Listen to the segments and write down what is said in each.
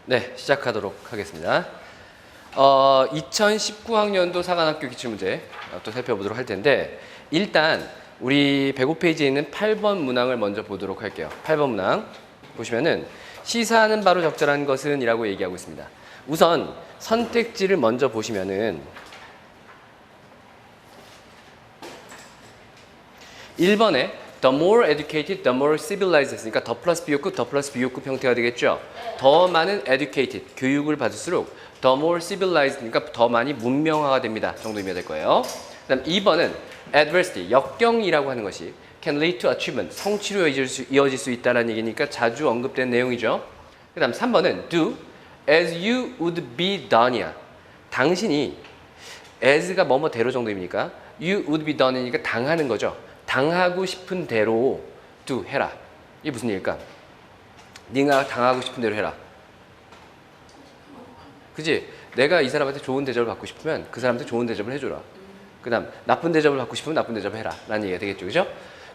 네, 시작하도록 하겠습니다. 2019학년도 사관학교 기출문제 또 살펴보도록 할 텐데, 일단 우리 105페이지에 있는 8번 문항을 먼저 보도록 할게요. 8번 문항 보시면은 시사하는 바로 적절한 것은 이라고 얘기하고 있습니다. 우선 선택지를 먼저 보시면은 1번에 the more educated, the more civilized 했으니까 더 플러스 비교급, 더 플러스 비교급 형태가 되겠죠. 더 많은 educated, 교육을 받을수록 the more civilized, 그러니까 더 많이 문명화가 됩니다 정도 의미가 될 거예요. 그 다음 2번은 adversity, 역경이라고 하는 것이 can lead to achievement, 성취로 이어질 수 있다는 얘기니까 자주 언급된 내용이죠. 그 다음 3번은 do as you would be done이야. 당신이 as가 뭐뭐대로 정도 입니까? you would be done이니까 당하는 거죠. 당하고 싶은 대로 do 해라. 이게 무슨 얘기일까? 네가 당하고 싶은 대로 해라. 그지? 내가 이 사람한테 좋은 대접을 받고 싶으면 그 사람한테 좋은 대접을 해줘라. 그 다음 나쁜 대접을 받고 싶으면 나쁜 대접을 해라 라는 얘기가 되겠죠. 그죠?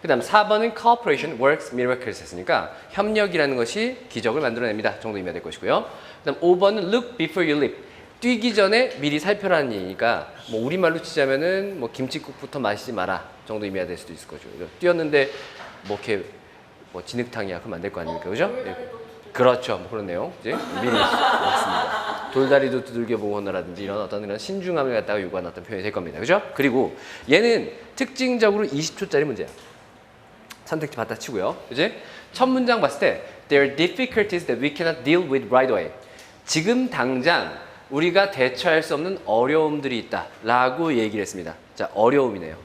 그 다음 4번은 cooperation works miracles 했으니까 협력이라는 것이 기적을 만들어냅니다 정도 의미가 될 것이고요. 그 다음 5번은 look before you leap, 뛰기 전에 미리 살펴라는 얘기니까 뭐 우리말로 치자면은 뭐 김치국부터 마시지 마라 정도 의미가 될 수도 있을 거죠. 뛰었는데 뭐 이렇게 뭐 진흙탕이야 그러면 안 될 거 아닙니까? 그죠? 예. 그렇죠. 뭐 그런 내용 이제 미리 맞습니다. 돌다리도 두들겨 보고 하라든지 이런 어떤 그런 신중함을 갖다가 요구하는 어떤 표현이 될 겁니다. 그죠? 그리고 얘는 특징적으로 20초짜리 문제야. 선택지 받다 치고요. 그지? 첫 문장 봤을 때 There are difficulties that we cannot deal with right away. 지금 당장 우리가 대처할 수 없는 어려움들이 있다 라고 얘기를 했습니다. 자, 어려움이네요.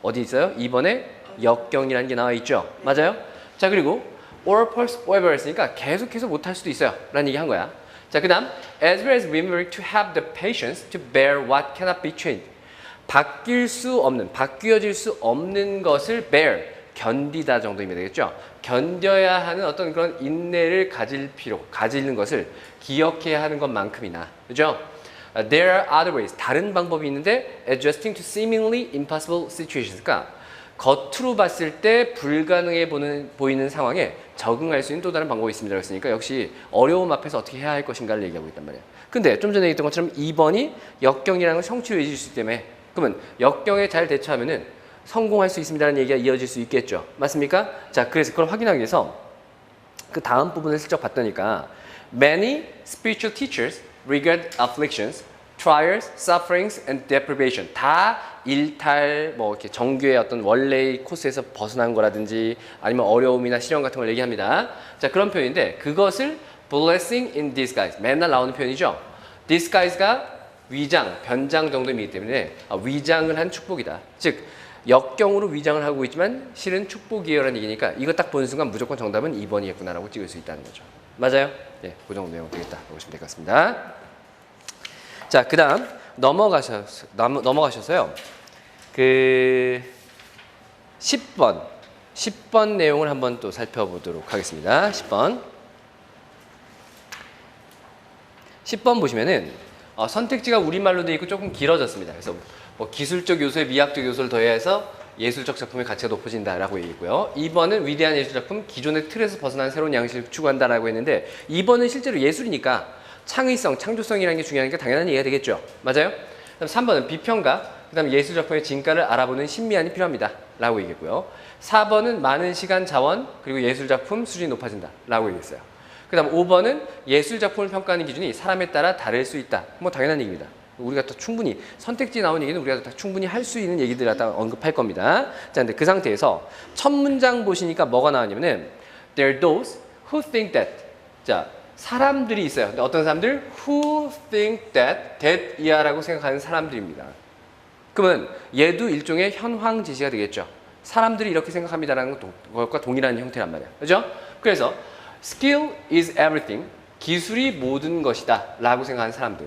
어디 있어요? 2번에 역경이라는 게 나와 있죠. 맞아요? 자, 그리고 or persever 했으니까 계속해서 못할 수도 있어요 라는 얘기 한 거야. 자, 그 다음 as well as remembering to have the patience to bear what cannot be changed. 바뀌어질 수 없는 것을 bear, 견디다 정도 의미 되겠죠. 견뎌야 하는 어떤 그런 인내를 가지는 것을 기억해야 하는 것만큼이나, 그죠? There are other ways, 다른 방법이 있는데 adjusting to seemingly impossible situations, 그러니까 겉으로 봤을 때 불가능해 보이는 상황에 적응할 수 있는 또 다른 방법이 있습니다. 그랬으니까 역시 어려움 앞에서 어떻게 해야 할 것인가를 얘기하고 있단 말이에요. 근데 좀 전에 얘기했던 것처럼 2번이 역경이라는 걸 성취로 이어질 수 있기 때문에 그러면 역경에 잘 대처하면은 성공할 수 있습니다라는 얘기가 이어질 수 있겠죠. 맞습니까? 자, 그래서 그걸 확인하기 위해서 그 다음 부분을 슬쩍 봤더니까 Many spiritual teachers regard afflictions, trials, sufferings, and deprivation. 다 일탈, 뭐 이렇게 정규의 어떤 원래의 코스에서 벗어난 거라든지 아니면 어려움이나 시련 같은 걸 얘기합니다. 자, 그런 표현인데 그것을 blessing in disguise. 맨날 나오는 표현이죠. disguise가 위장, 변장 정도이기 때문에 위장을 한 축복이다. 즉 역경으로 위장을 하고 있지만 실은 축복이에요라는 얘기니까 이거 딱 보는 순간 무조건 정답은 2번이겠구나라고 찍을 수 있다는 거죠. 맞아요? 네, 그 정도 내용 되겠다. 보시면 될 것 같습니다. 자, 그 다음 넘어가셔서요. 그 10번 내용을 한번 또 살펴보도록 하겠습니다. 10번 보시면은 선택지가 우리말로 되어 있고 조금 길어졌습니다. 그래서 뭐 기술적 요소에 미학적 요소를 더해서 예술적 작품의 가치가 높아진다라고 얘기했고요. 2번은 위대한 예술작품, 기존의 틀에서 벗어난 새로운 양식을 추구한다라고 했는데 2번은 실제로 예술이니까 창의성, 창조성이라는 게 중요하니까 당연한 얘기가 되겠죠. 맞아요? 그다음 3번은 비평가, 그다음 예술작품의 진가를 알아보는 신미안이 필요합니다 라고 얘기했고요. 4번은 많은 시간, 자원, 그리고 예술작품 수준이 높아진다 라고 얘기했어요. 그 다음 5번은 예술작품을 평가하는 기준이 사람에 따라 다를 수 있다. 뭐 당연한 얘기입니다. 우리가 또 충분히 선택지에 나온 얘기는 우리가 다 충분히 할 수 있는 얘기들을 갖다 언급할 겁니다. 자, 근데 그 상태에서 첫 문장 보시니까 뭐가 나왔냐면은 There are those who think that. 자, 사람들이 있어요. 근데 어떤 사람들? Who think that 이하라고 생각하는 사람들입니다. 그러면 얘도 일종의 현황 제시가 되겠죠. 사람들이 이렇게 생각합니다라는 것과 동일한 형태란 말이에요. 그죠? 그래서 Skill is everything. 기술이 모든 것이다 라고 생각하는 사람들.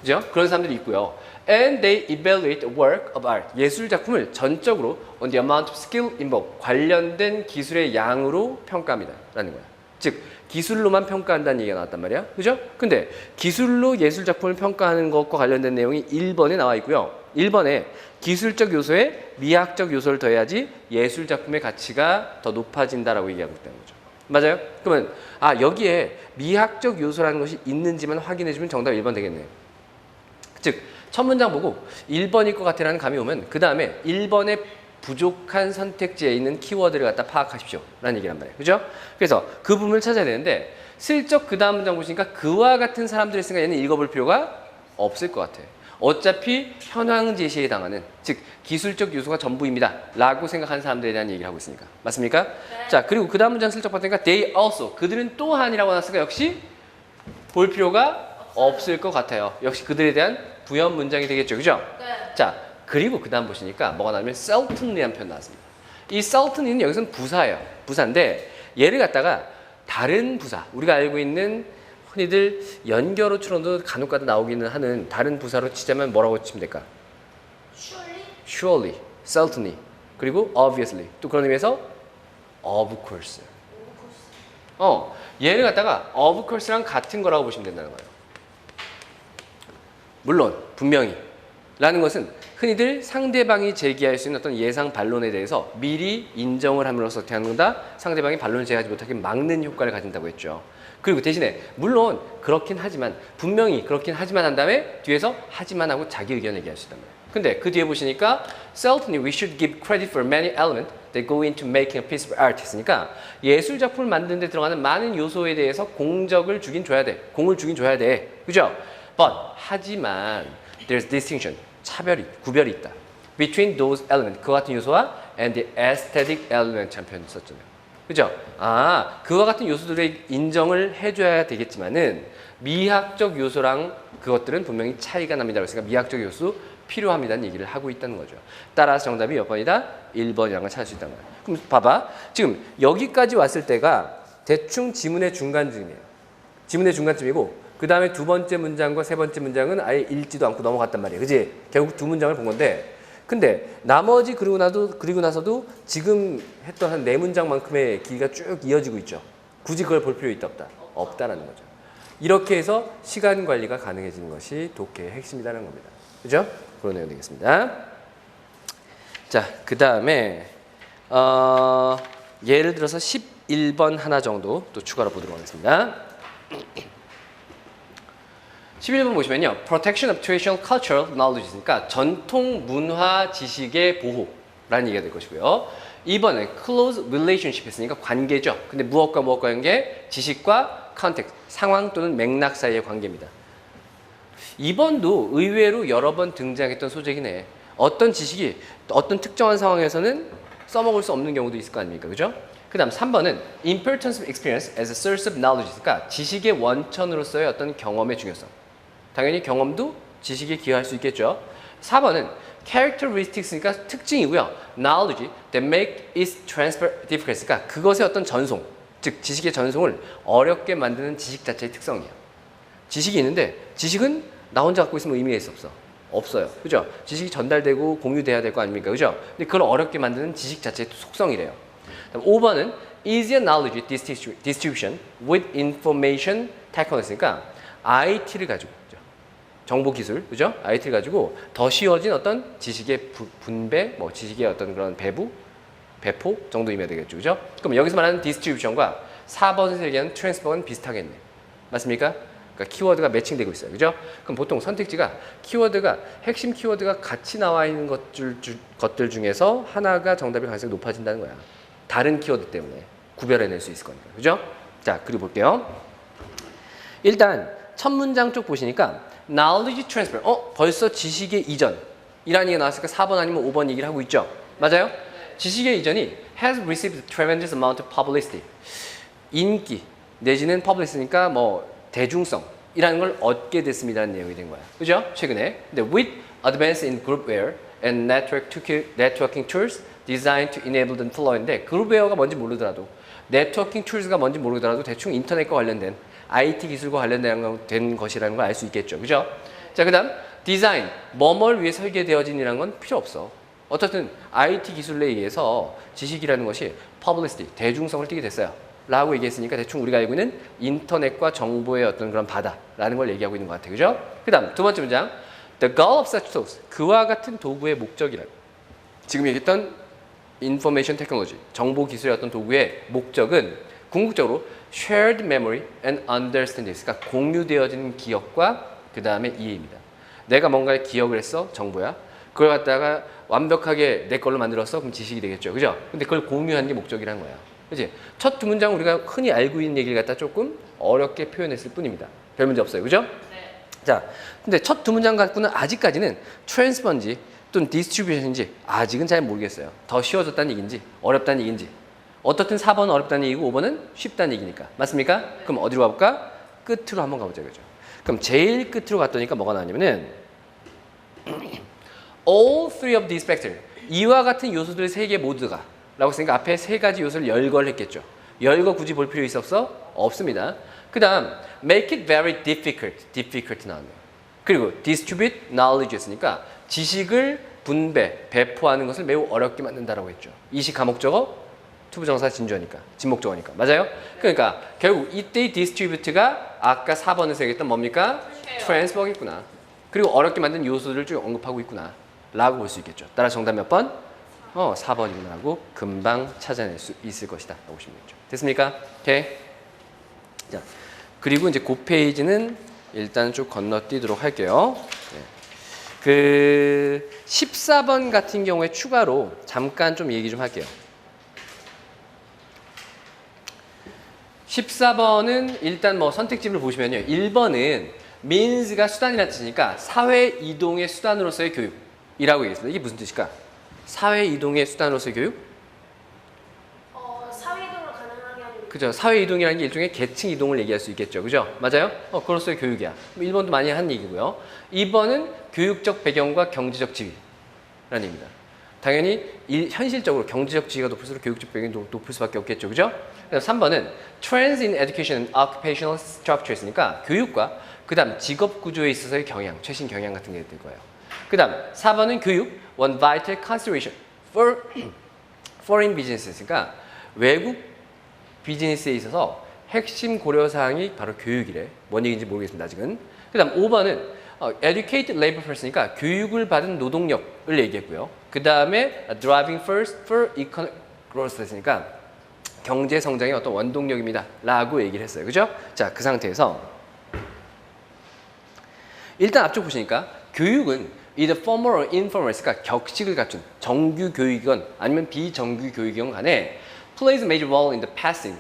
그죠? 그런 사람들이 있고요. And they evaluate a work of art. 예술 작품을 전적으로 on the amount of skill involved. 관련된 기술의 양으로 평가합니다. 라는 거야. 즉, 기술로만 평가한다는 얘기가 나왔단 말이야. 그죠? 근데 기술로 예술 작품을 평가하는 것과 관련된 내용이 1번에 나와 있고요. 1번에 기술적 요소에 미학적 요소를 더해야지 예술 작품의 가치가 더 높아진다라고 얘기하고 있다는 거죠. 맞아요? 그러면 여기에 미학적 요소라는 것이 있는지만 확인해주면 정답 1번 되겠네요. 즉 첫 문장 보고 1번일 것 같아라는 감이 오면 그 다음에 1번의 부족한 선택지에 있는 키워드를 갖다 파악하십시오 라는 얘기란 말이에요. 그죠? 그래서 그 부분을 찾아야 되는데 슬쩍 그 다음 문장 보시니까 그와 같은 사람들이 있으니까 얘는 읽어볼 필요가 없을 것 같아요. 어차피 현황 제시에 당하는, 즉 기술적 요소가 전부입니다 라고 생각하는 사람들에 대한 얘기를 하고 있으니까. 맞습니까? 네. 자, 그리고 그 다음 문장 슬쩍 봤으니까 they also, 그들은 또한이라고 나왔으니까 역시 볼 필요가 없을 것 같아요. 역시 그들에 대한 부연 문장이 되겠죠. 그죠? 네. 자, 그리고 그 다음 보시니까 뭐가 나오면 certainly라는 표현 나왔습니다. 이 certainly는 여기서는 부사예요. 부사인데 얘를 갖다가 다른 부사, 우리가 알고 있는 흔히들 연결어처럼도 간혹가다 나오기는 하는 다른 부사로 치자면 뭐라고 치면 될까? Surely, certainly, 그리고 obviously. 또 그런 의미에서 of course. 얘를 갖다가 of course랑 같은 거라고 보시면 된다는 거예요. 물론, 분명히 라는 것은 흔히들 상대방이 제기할 수 있는 어떤 예상 반론에 대해서 미리 인정을 함으로써 어떻게 하는 거다? 상대방이 반론을 제기하지 못하게 막는 효과를 가진다고 했죠. 그리고 대신에 물론 그렇긴 하지만, 분명히 그렇긴 하지만 한 다음에 뒤에서 하지만 하고 자기 의견을 얘기할 수 있단 말이에요. 근데 그 뒤에 보시니까 certainly we should give credit for many elements that go into making a piece of art 했으니까 예술 작품을 만드는 데 들어가는 많은 요소에 대해서 공적을 주긴 줘야 돼. 공을 주긴 줘야 돼. 그죠? But 하지만 there's distinction. 차별이, 구별이 있다. Between those elements, 그와 같은 요소와 and the aesthetic element 참 표현 썼잖아요. 그죠? 그와 같은 요소들의 인정을 해줘야 되겠지만은 미학적 요소랑 그것들은 분명히 차이가 납니다. 그러니까 미학적 요소 필요합니다는 얘기를 하고 있다는 거죠. 따라서 정답이 몇 번이다? 1번이라는 걸 찾을 수 있다는 거예요. 그럼 봐봐. 지금 여기까지 왔을 때가 대충 지문의 중간쯤이에요. 지문의 중간쯤이고 그 다음에 두 번째 문장과 세 번째 문장은 아예 읽지도 않고 넘어갔단 말이에요. 그지? 결국 두 문장을 본 건데 근데 나머지 그리고 나서도 지금 했던 한 네 문장만큼의 길이가 쭉 이어지고 있죠. 굳이 그걸 볼 필요 있다 없다? 없다라는 거죠. 이렇게 해서 시간 관리가 가능해지는 것이 독해의 핵심이라는 겁니다. 그죠? 그런 내용 되겠습니다. 자, 그 다음에 예를 들어서 11번 하나 정도 또 추가로 보도록 하겠습니다. 11번 보시면요. Protection of traditional cultural knowledge니까 전통 문화 지식의 보호라는 얘기가 될 것이고요. 2번은 close relationship 했으니까 관계죠. 근데 무엇과 무엇과 관계? 지식과 context, 상황 또는 맥락 사이의 관계입니다. 2번도 의외로 여러 번 등장했던 소재긴 해. 어떤 지식이 어떤 특정한 상황에서는 써먹을 수 없는 경우도 있을 거 아닙니까? 그죠? 그 다음 3번은 importance of experience as a source of knowledge. 그러니까 지식의 원천으로서의 어떤 경험의 중요성. 당연히 경험도 지식에 기여할 수 있겠죠. 4번은 characteristics니까 특징이고요. knowledge that make its transfer difficult. 그러니까 그것의 어떤 전송, 즉 지식의 전송을 어렵게 만드는 지식 자체의 특성이에요. 지식이 있는데 지식은 나 혼자 갖고 있으면 의미가 있어? 없어요. 그죠? 지식이 전달되고 공유돼야 될 거 아닙니까? 그죠? 근데 그걸 어렵게 만드는 지식 자체의 속성이래요. 5번은 easier knowledge distribution with information technology. 그러니까 IT를 가지고 정보기술, 그죠? IT를 가지고 더 쉬워진 어떤 지식의 분배, 뭐 지식의 어떤 그런 배포 정도 의미가 되겠죠, 그죠? 그럼 여기서 말하는 디스트리뷰션과 4번에서 얘기하는 트랜스퍼는 비슷하겠네. 맞습니까? 그러니까 키워드가 매칭되고 있어요, 그죠? 그럼 보통 선택지가 핵심 키워드가 같이 나와 있는 것들 중에서 하나가 정답일 가능성이 높아진다는 거야. 다른 키워드 때문에 구별해낼 수 있을 거니까, 그죠? 자, 그리고 볼게요. 일단 첫 문장 쪽 보시니까 knowledge transfer. 벌써 지식의 이전이라는 얘기가 나왔으니까 4번 아니면 5번 얘기를 하고 있죠. 맞아요? 지식의 이전이 has received tremendous amount of publicity. 인기 내지는 publicity니까 뭐 대중성이라는 걸 얻게 됐습니다라는 내용이 된 거야. 그죠? 최근에. 근데 with advance in groupware and networking tools designed to enable them flow인데 groupware가 뭔지 모르더라도 네트워킹 툴스가 뭔지 모르더라도 대충 인터넷과 관련된 IT 기술과 관련된 것이라는 걸 알 수 있겠죠. 그죠? 자, 그 다음 디자인, 뭐뭘 위해 설계되어진이라는 건 필요 없어. 어쨌든 IT 기술에 의해서 지식이라는 것이 publicity, 대중성을 띠게 됐어요. 라고 얘기했으니까 대충 우리가 알고 있는 인터넷과 정보의 어떤 그런 바다라는 걸 얘기하고 있는 것 같아요. 그죠? 그 다음 두 번째 문장 The goal of such tools, 그와 같은 도구의 목적이라고. 지금 얘기했던 information technology, 정보 기술의 어떤 도구의 목적은 궁극적으로 shared memory and understanding. 그러니까 공유되어진 기억과 그 다음에 이해입니다. 내가 뭔가를 기억을 했어. 정보야. 그걸 갖다가 완벽하게 내 걸로 만들었어. 그럼 지식이 되겠죠. 그죠? 근데 그걸 공유하는 게 목적이라는 거야. 그지? 첫 두 문장 우리가 흔히 알고 있는 얘기를 갖다 조금 어렵게 표현했을 뿐입니다. 별 문제 없어요. 그죠? 네. 자, 근데 첫 두 문장 갖고는 아직까지는 트랜스퍼인지 또는 디스트리뷰션인지 아직은 잘 모르겠어요. 더 쉬워졌다는 얘기인지 어렵다는 얘기인지. 어떻든 4번은 어렵다는 얘기고 5번은 쉽다는 얘기니까. 맞습니까? 네. 그럼 어디로 가볼까? 끝으로 한번 가보자. 그죠? 그럼 제일 끝으로 갔더니까 뭐가 나왔냐면은 all three of these factors. 이와 같은 요소들 세 개 모두가 라고 했으니까 앞에 세 가지 요소를 열거를 했겠죠. 열거 굳이 볼 필요 있어 없어? 없습니다. 그 다음 make it very difficult 나왔네요. 그리고 distribute knowledge 했으니까 지식을 분배, 배포하는 것을 매우 어렵게 만든다라고 했죠. 이식 가목적어, 투부정사 진주어니까, 진목적어니까. 맞아요? 그러니까 결국 이때의 distribute가 아까 4번에서 얘기했던 뭡니까? transfer겠구나. 그리고 어렵게 만든 요소들을 쭉 언급하고 있구나 라고 볼 수 있겠죠. 따라 정답 몇 번? 4번이구나 하고 금방 찾아낼 수 있을 것이다 라고 보시면 되겠죠. 됐습니까? 오케이. 자, 그리고 이제 그 페이지는 일단 쭉 건너뛰도록 할게요. 네. 그 14번 같은 경우에 추가로 잠깐 좀 얘기 좀 할게요. 14번은 일단 뭐 선택집을 보시면요. 1번은 means가 수단이라는 뜻이니까 사회 이동의 수단으로서의 교육이라고 얘기했습니다. 이게 무슨 뜻일까? 사회 이동의 수단으로서의 교육? 사회 이동을 가능하게 하는. 그죠. 사회 이동이라는 게 일종의 계층 이동을 얘기할 수 있겠죠. 그죠? 맞아요? 그로서의 교육이야. 1번도 많이 한 얘기고요. 2번은 교육적 배경과 경제적 지위라는 얘기입니다. 당연히 현실적으로 경제적 지위가 높을수록 교육적 배경이 높을 수밖에 없겠죠. 그죠? 그래서 3번은 trends in education and occupational structures니까 교육과 그 다음 직업 구조에 있어서의 경향, 최신 경향 같은 게 될 거예요. 그 다음 4번은 교육, one vital consideration for foreign business니까 외국 비즈니스에 있어서 핵심 고려사항이 바로 교육이래. 뭔 얘기인지 모르겠습니다. 아직은. 그 다음 5번은 educated labor force니까 교육을 받은 노동력을 얘기했고요. 그 다음에 driving force for economic growth 했으니까 경제 성장의 어떤 원동력입니다. 라고 얘기를 했어요. 그죠? 자, 그 상태에서 일단 앞쪽 보시니까 교육은 either formal or informal, 그러니까 격식을 갖춘 정규 교육이건 아니면 비정규 교육이건 간에 plays a major role in the passing,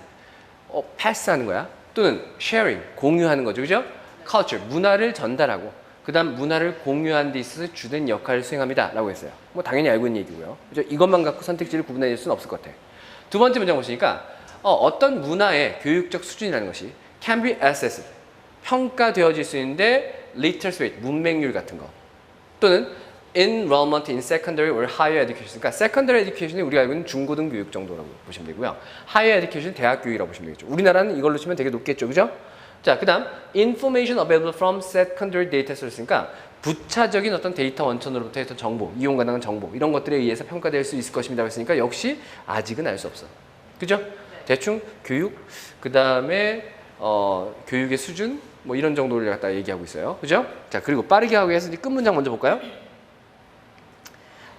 패스하는 거야. 또는 sharing, 공유하는 거죠. 그죠? culture, 문화를 전달하고 그 다음 문화를 공유하는 데 있어서 주된 역할을 수행합니다. 라고 했어요. 뭐 당연히 알고 있는 얘기고요. 그죠? 이것만 갖고 선택지를 구분해낼 수는 없을 것 같아. 두 번째 문장 보시니까 어떤 문화의 교육적 수준이라는 것이 can be assessed, 평가되어질 수 있는데 literacy rate, 문맹률 같은 거 또는 enrollment in secondary or higher education, 그러니까 secondary education이 우리가 알고 있는 중고등 교육 정도라고 보시면 되고요. higher education 대학 교육이라고 보시면 되겠죠. 우리나라는 이걸로 치면 되게 높겠죠. 그죠? 자, 그 다음 information available from secondary data source니까 부차적인 어떤 데이터 원천으로부터 해서 정보, 이용 가능한 정보 이런 것들에 의해서 평가될 수 있을 것입니다. 그랬으니까 역시 아직은 알 수 없어. 그죠? 대충 교육, 그 다음에 교육의 수준 뭐 이런 정도를 갖다 얘기하고 있어요. 그죠? 자, 그리고 빠르게 하기 위해서 끝 문장 먼저 볼까요?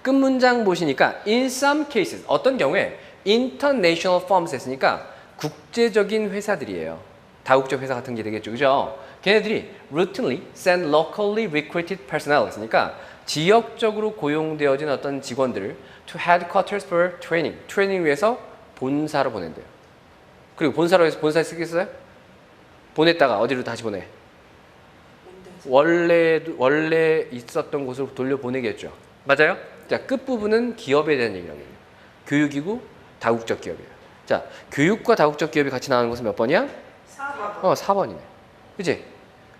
끝 문장 보시니까 in some cases 어떤 경우에 international firms 했으니까 국제적인 회사들이에요. 다국적 회사 같은 게 되겠죠. 그죠? 걔네들이 routinely send locally recruited personnel 했으니까 지역적으로 고용되어진 어떤 직원들을 to headquarters for training, 트레이닝 위해서 본사로 보낸대요. 그리고 본사로 해서 본사에 쓰겠어요? 보냈다가 어디로 다시 보내? 원래 있었던 곳으로 돌려보내겠죠. 맞아요? 자, 끝부분은 기업에 대한 얘기라고 해요. 교육이고 다국적 기업이에요. 자, 교육과 다국적 기업이 같이 나오는 것은 몇 번이야? 4번. 4번이네. 그치?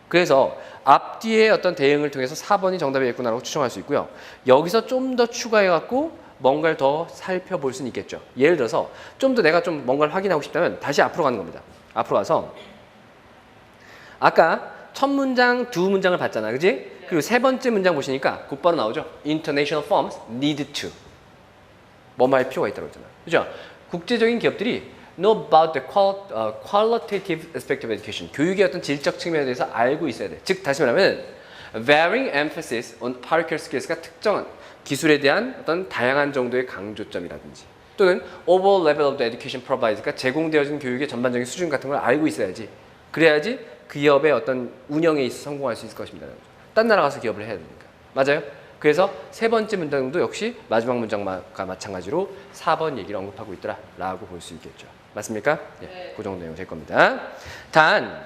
그래서 앞뒤의 어떤 대응을 통해서 4번이 정답이겠구나라고 추정할 수 있고요. 여기서 좀 더 추가해갖고 뭔가를 더 살펴볼 수는 있겠죠. 예를 들어서 좀 더 내가 좀 뭔가를 확인하고 싶다면 다시 앞으로 가는 겁니다. 앞으로 가서 아까 첫 문장, 두 문장을 봤잖아. 그지? 그리고 세 번째 문장 보시니까 곧바로 나오죠. International firms need to. 뭐뭐 할 필요가 있다고 했잖아. 그죠? 국제적인 기업들이 know about the qualitative aspect of education. 교육의 어떤 질적 측면에 대해서 알고 있어야 돼. 즉, 다시 말하면 varying emphasis on particular skills가 특정한 기술에 대한 어떤 다양한 정도의 강조점이라든지 또는 overall level of the education provided, 그러니까 제공되어진 교육의 전반적인 수준 같은 걸 알고 있어야지. 그래야지 기업의 어떤 운영에 있어 성공할 수 있을 것입니다. 딴 나라 가서 기업을 해야 되니까. 맞아요? 그래서 세 번째 문장도 역시 마지막 문장과 마찬가지로 4번 얘기를 언급하고 있더라라고 볼 수 있겠죠. 맞습니까? 네. 그 정도 내용 될 겁니다. 단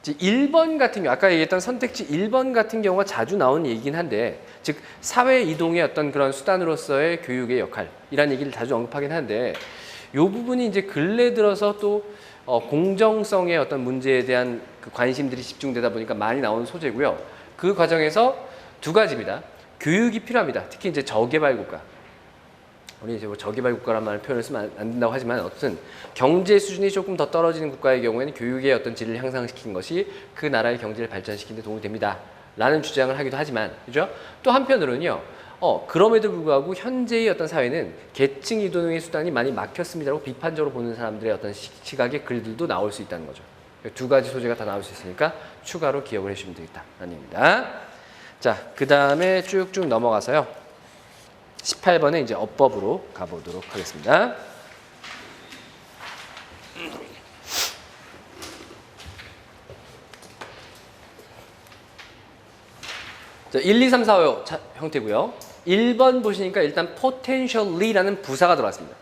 1번 같은 경우, 아까 얘기했던 선택지 1번 같은 경우가 자주 나오는 얘기긴 한데, 즉 사회 이동의 어떤 그런 수단으로서의 교육의 역할이라는 얘기를 자주 언급하긴 한데, 이 부분이 이제 근래 들어서 또 공정성의 어떤 문제에 대한 그 관심들이 집중되다 보니까 많이 나오는 소재고요. 그 과정에서 두 가지입니다. 교육이 필요합니다. 특히 이제 저개발 국가. 우리 이제 뭐 저개발 국가란 말을 표현을 쓰면 안 된다고 하지만, 어쨌든 경제 수준이 조금 더 떨어지는 국가의 경우에는 교육의 어떤 질을 향상시키는 것이 그 나라의 경제를 발전시키는 데 도움이 됩니다. 라는 주장을 하기도 하지만, 그죠? 또 한편으로는요, 그럼에도 불구하고 현재의 어떤 사회는 계층 이동의 수단이 많이 막혔습니다라고 비판적으로 보는 사람들의 어떤 시각의 글들도 나올 수 있다는 거죠. 두 가지 소재가 다 나올 수 있으니까 추가로 기억을 해주시면 되겠다는 얘기입니다. 자, 그 다음에 쭉쭉 넘어가서요. 18번에 이제 어법으로 가보도록 하겠습니다. 자, 1, 2, 3, 4, 5 형태고요. 1번 보시니까 일단 potentially라는 부사가 들어왔습니다.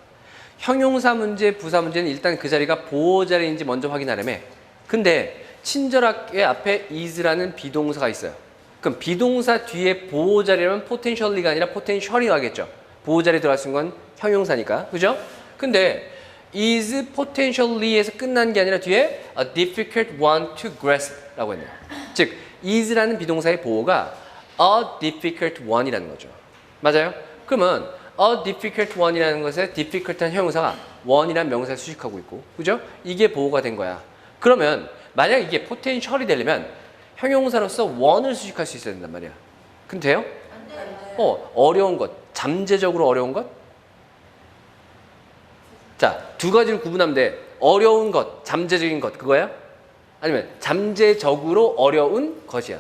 형용사 문제, 부사 문제는 일단 그 자리가 보호 자리인지 먼저 확인하려면, 근데 친절하게 앞에 is라는 비동사가 있어요. 그럼 비동사 뒤에 보호 자리라면 potentially가 아니라 potentially 하겠죠. 보호 자리에 들어갈 수 있는 건 형용사니까. 그죠? 근데 is potentially에서 끝난 게 아니라 뒤에 a difficult one to grasp 라고 했네요. 즉 is라는 비동사의 보호가 a difficult one이라는 거죠. 맞아요? 그러면 a difficult one이라는 것에 difficult한 형용사가 one이라는 명사를 수식하고 있고, 그죠? 이게 보호가 된 거야. 그러면 만약 이게 potentially 되려면 형용사로서 one을 수식할 수 있어야 된단 말이야. 근데 돼요? 어려운 것, 잠재적으로 어려운 것? 자, 두 가지를 구분하면 돼. 어려운 것, 잠재적인 것, 그거야? 아니면 잠재적으로 어려운 것이야.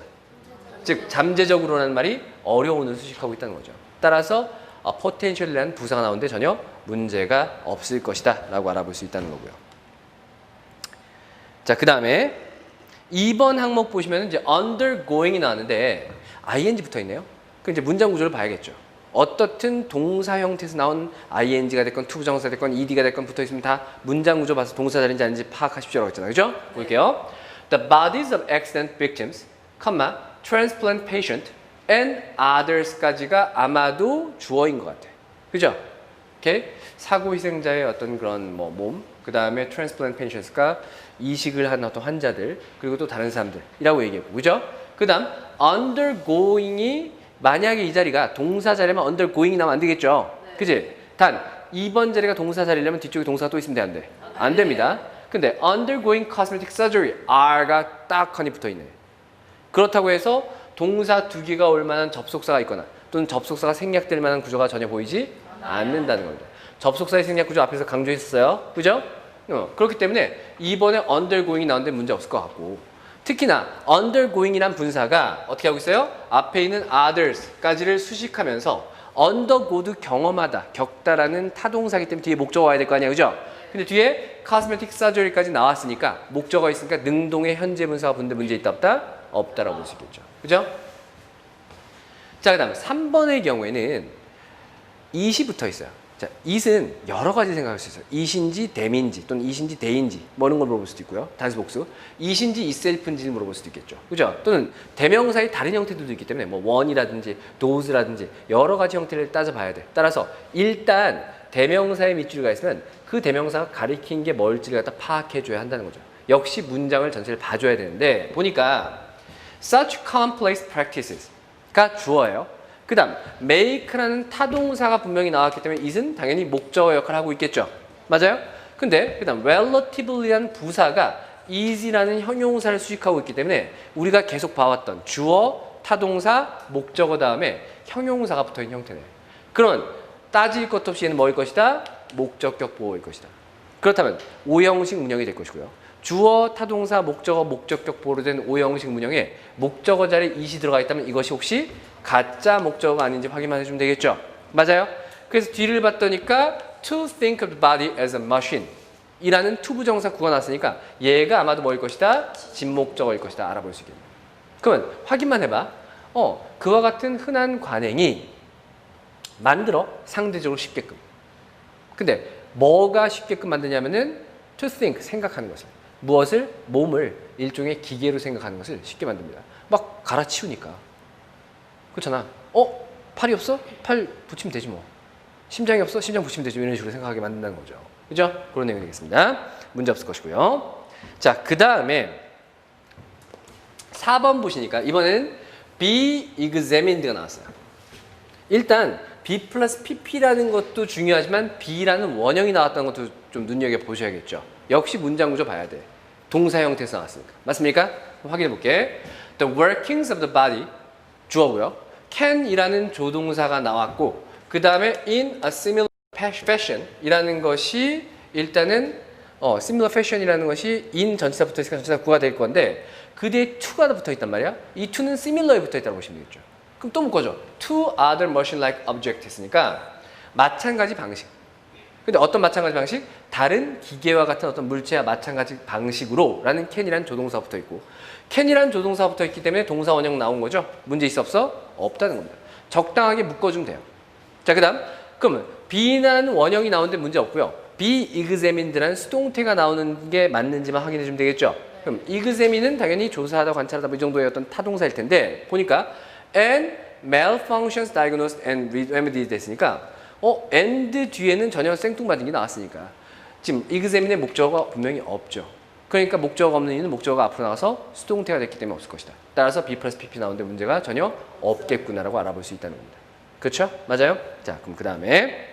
즉 잠재적으로라는 말이 어려운을 수식하고 있다는 거죠. 따라서 potential이라는 부사가 나오는데 전혀 문제가 없을 것이다 라고 알아볼 수 있다는 거고요. 자, 그 다음에 2번 항목 보시면 이제 undergoing이 나왔는데 ing 붙어 있네요. 그럼 이제 문장 구조를 봐야겠죠. 어떻든 동사 형태에서 나온 ing가 됐건 투부정사가 됐건 ed가 됐건 붙어 있으면 다 문장 구조 봐서 동사 자리인지 아닌지 파악하십시오라고 했잖아요. 그죠? 볼게요. The bodies of accident victims, transplant patient and others까지가 아마도 주어인 것 같아. 그죠? 오케이? 사고 희생자의 어떤 그런 몸, 그 다음에 transplant patients가 이식을 한 어떤 환자들, 그리고 또 다른 사람들이라고 얘기했고, 그죠? 그 다음 undergoing이 만약에 이 자리가 동사 자리면 undergoing이 나오면 안 되겠죠? 네. 그치? 단 2번 자리가 동사 자리려면 뒤쪽에 동사가 또 있으면 돼, 안 돼? 안 됩니다. 근데 undergoing cosmetic surgery, R가 딱 하니 붙어 있네. 그렇다고 해서 동사 두 개가 올 만한 접속사가 있거나 또는 접속사가 생략될 만한 구조가 전혀 보이지 않는다는 겁니다. 접속사의 생략 구조 앞에서 강조했었어요. 그죠? 그렇기 때문에 이번에 undergoing이 나오는데 문제 없을 것 같고, 특히나 undergoing이란 분사가 어떻게 하고 있어요? 앞에 있는 others까지를 수식하면서 undergo도 경험하다, 겪다라는 타동사기 때문에 뒤에 목적어가 와야 될 거 아니야, 그죠? 근데 뒤에 cosmetic surgery까지 나왔으니까 목적어가 있으니까 능동의 현재 분사가 붙는데 문제 있다 없다? 없다라고 볼 수 있겠죠. 그죠? 자, 그 다음 3번의 경우에는 it이 붙어 있어요. 자, it은 여러 가지 생각할 수 있어요. it인지 them인지 또는 it인지 they인지 뭐 이런 걸 물어볼 수도 있고요. 단수 복수. it인지 itself인지 물어볼 수도 있겠죠. 그죠? 또는 대명사의 다른 형태들도 있기 때문에 뭐 one이라든지 those라든지 여러 가지 형태를 따져봐야 돼. 따라서 일단 대명사의 밑줄이 있으면 그 대명사가 가리킨 게 뭘지를 갖다 파악해줘야 한다는 거죠. 역시 문장을 전체를 봐줘야 되는데 보니까 such complex practices가 주어예요. 그 다음 make라는 타동사가 분명히 나왔기 때문에 it은 당연히 목적어 역할을 하고 있겠죠. 맞아요? 근데 그 다음 relatively라는 부사가 is라는 형용사를 수식하고 있기 때문에 우리가 계속 봐왔던 주어, 타동사, 목적어 다음에 형용사가 붙어있는 형태네. 그러면 따질 것 없이 얘는 뭐일 것이다? 목적격 보호일 것이다. 그렇다면 5형식 문형이 될 것이고요. 주어, 타동사, 목적어, 목적격 보호로 된 5형식 문형에 목적어 자리에 it이 들어가 있다면 이것이 혹시 가짜 목적어가 아닌지 확인만 해주면 되겠죠. 맞아요? 그래서 뒤를 봤더니까 to think of the body as a machine 이라는 투부정사 구가 나왔으니까 얘가 아마도 뭐일 것이다? 진목적어일 것이다. 알아볼 수 있겠네. 그러면 확인만 해봐. 그와 같은 흔한 관행이 만들어 상대적으로 쉽게끔. 근데 뭐가 쉽게끔 만드냐면은 to think, 생각하는 것을. 무엇을? 몸을 일종의 기계로 생각하는 것을 쉽게 만듭니다. 막 갈아치우니까. 그렇잖아. 팔이 없어? 팔 붙이면 되지 뭐. 심장이 없어? 심장 붙이면 되지. 이런 식으로 생각하게 만든다는 거죠. 그죠? 그런 내용이 되겠습니다. 문제 없을 것이고요. 자, 그 다음에 4번 보시니까 이번에는 be examined가 나왔어요. 일단 be 플러스 pp라는 것도 중요하지만 be라는 원형이 나왔다는 것도 좀 눈여겨보셔야겠죠. 역시 문장 구조 봐야 돼. 동사 형태에서 나왔으니까. 맞습니까? 확인해 볼게. The workings of the body 주어고요. can이라는 조동사가 나왔고 그 다음에 in a similar fashion 이라는 것이 일단은 similar fashion이라는 것이 in 전치사 붙어 있으니까 전치사 구가 될 건데 그 뒤에 to가 붙어 있단 말이야. 이 to는 similar에 붙어 있다고 보시면 되겠죠. 그럼 또 묶어줘. to other machine-like object 했으니까 마찬가지 방식. 근데 어떤 마찬가지 방식? 다른 기계와 같은 어떤 물체와 마찬가지 방식으로 라는 can이라는 조동사가 붙어 있고 can이라는 조동사가 붙어 있기 때문에 동사 원형 나온 거죠. 문제 있어 없어? 없다는 겁니다. 적당하게 묶어주면 돼요. 자, 그 다음 그러면 be라는 원형이 나오는데 문제 없고요. be examined라는 수동태가 나오는 게 맞는지만 확인해 주면 되겠죠. 그럼 examine은 당연히 조사하다, 관찰하다 이 정도의 어떤 타동사일 텐데 보니까 and malfunctions diagnosed and remedied 됐으니까 and 뒤에는 전혀 생뚱맞은 게 나왔으니까 지금 examine의 목적어가 분명히 없죠. 그러니까 목적어가 없는 이유는 목적어가 앞으로 나가서 수동태가 됐기 때문에 없을 것이다. 따라서 be 플러스 pp 나오는데 문제가 전혀 없겠구나라고 알아볼 수 있다는 겁니다. 그렇죠? 맞아요? 자, 그럼 그 다음에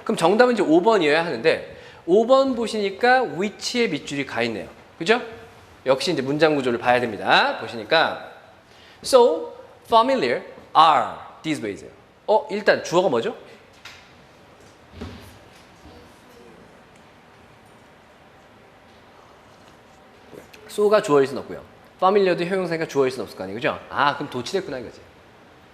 그럼 정답은 이제 5번이어야 하는데 5번 보시니까 which에 밑줄이 가 있네요. 그죠? 역시 이제 문장 구조를 봐야 됩니다. 보시니까 so familiar are these ways예요. 일단 주어가 뭐죠? so가 주어일 수는 없고요. familiar도 형용사니까 주어일 수는 없을 거 아니에요. 그죠? 그럼 도치됐구나 이거지.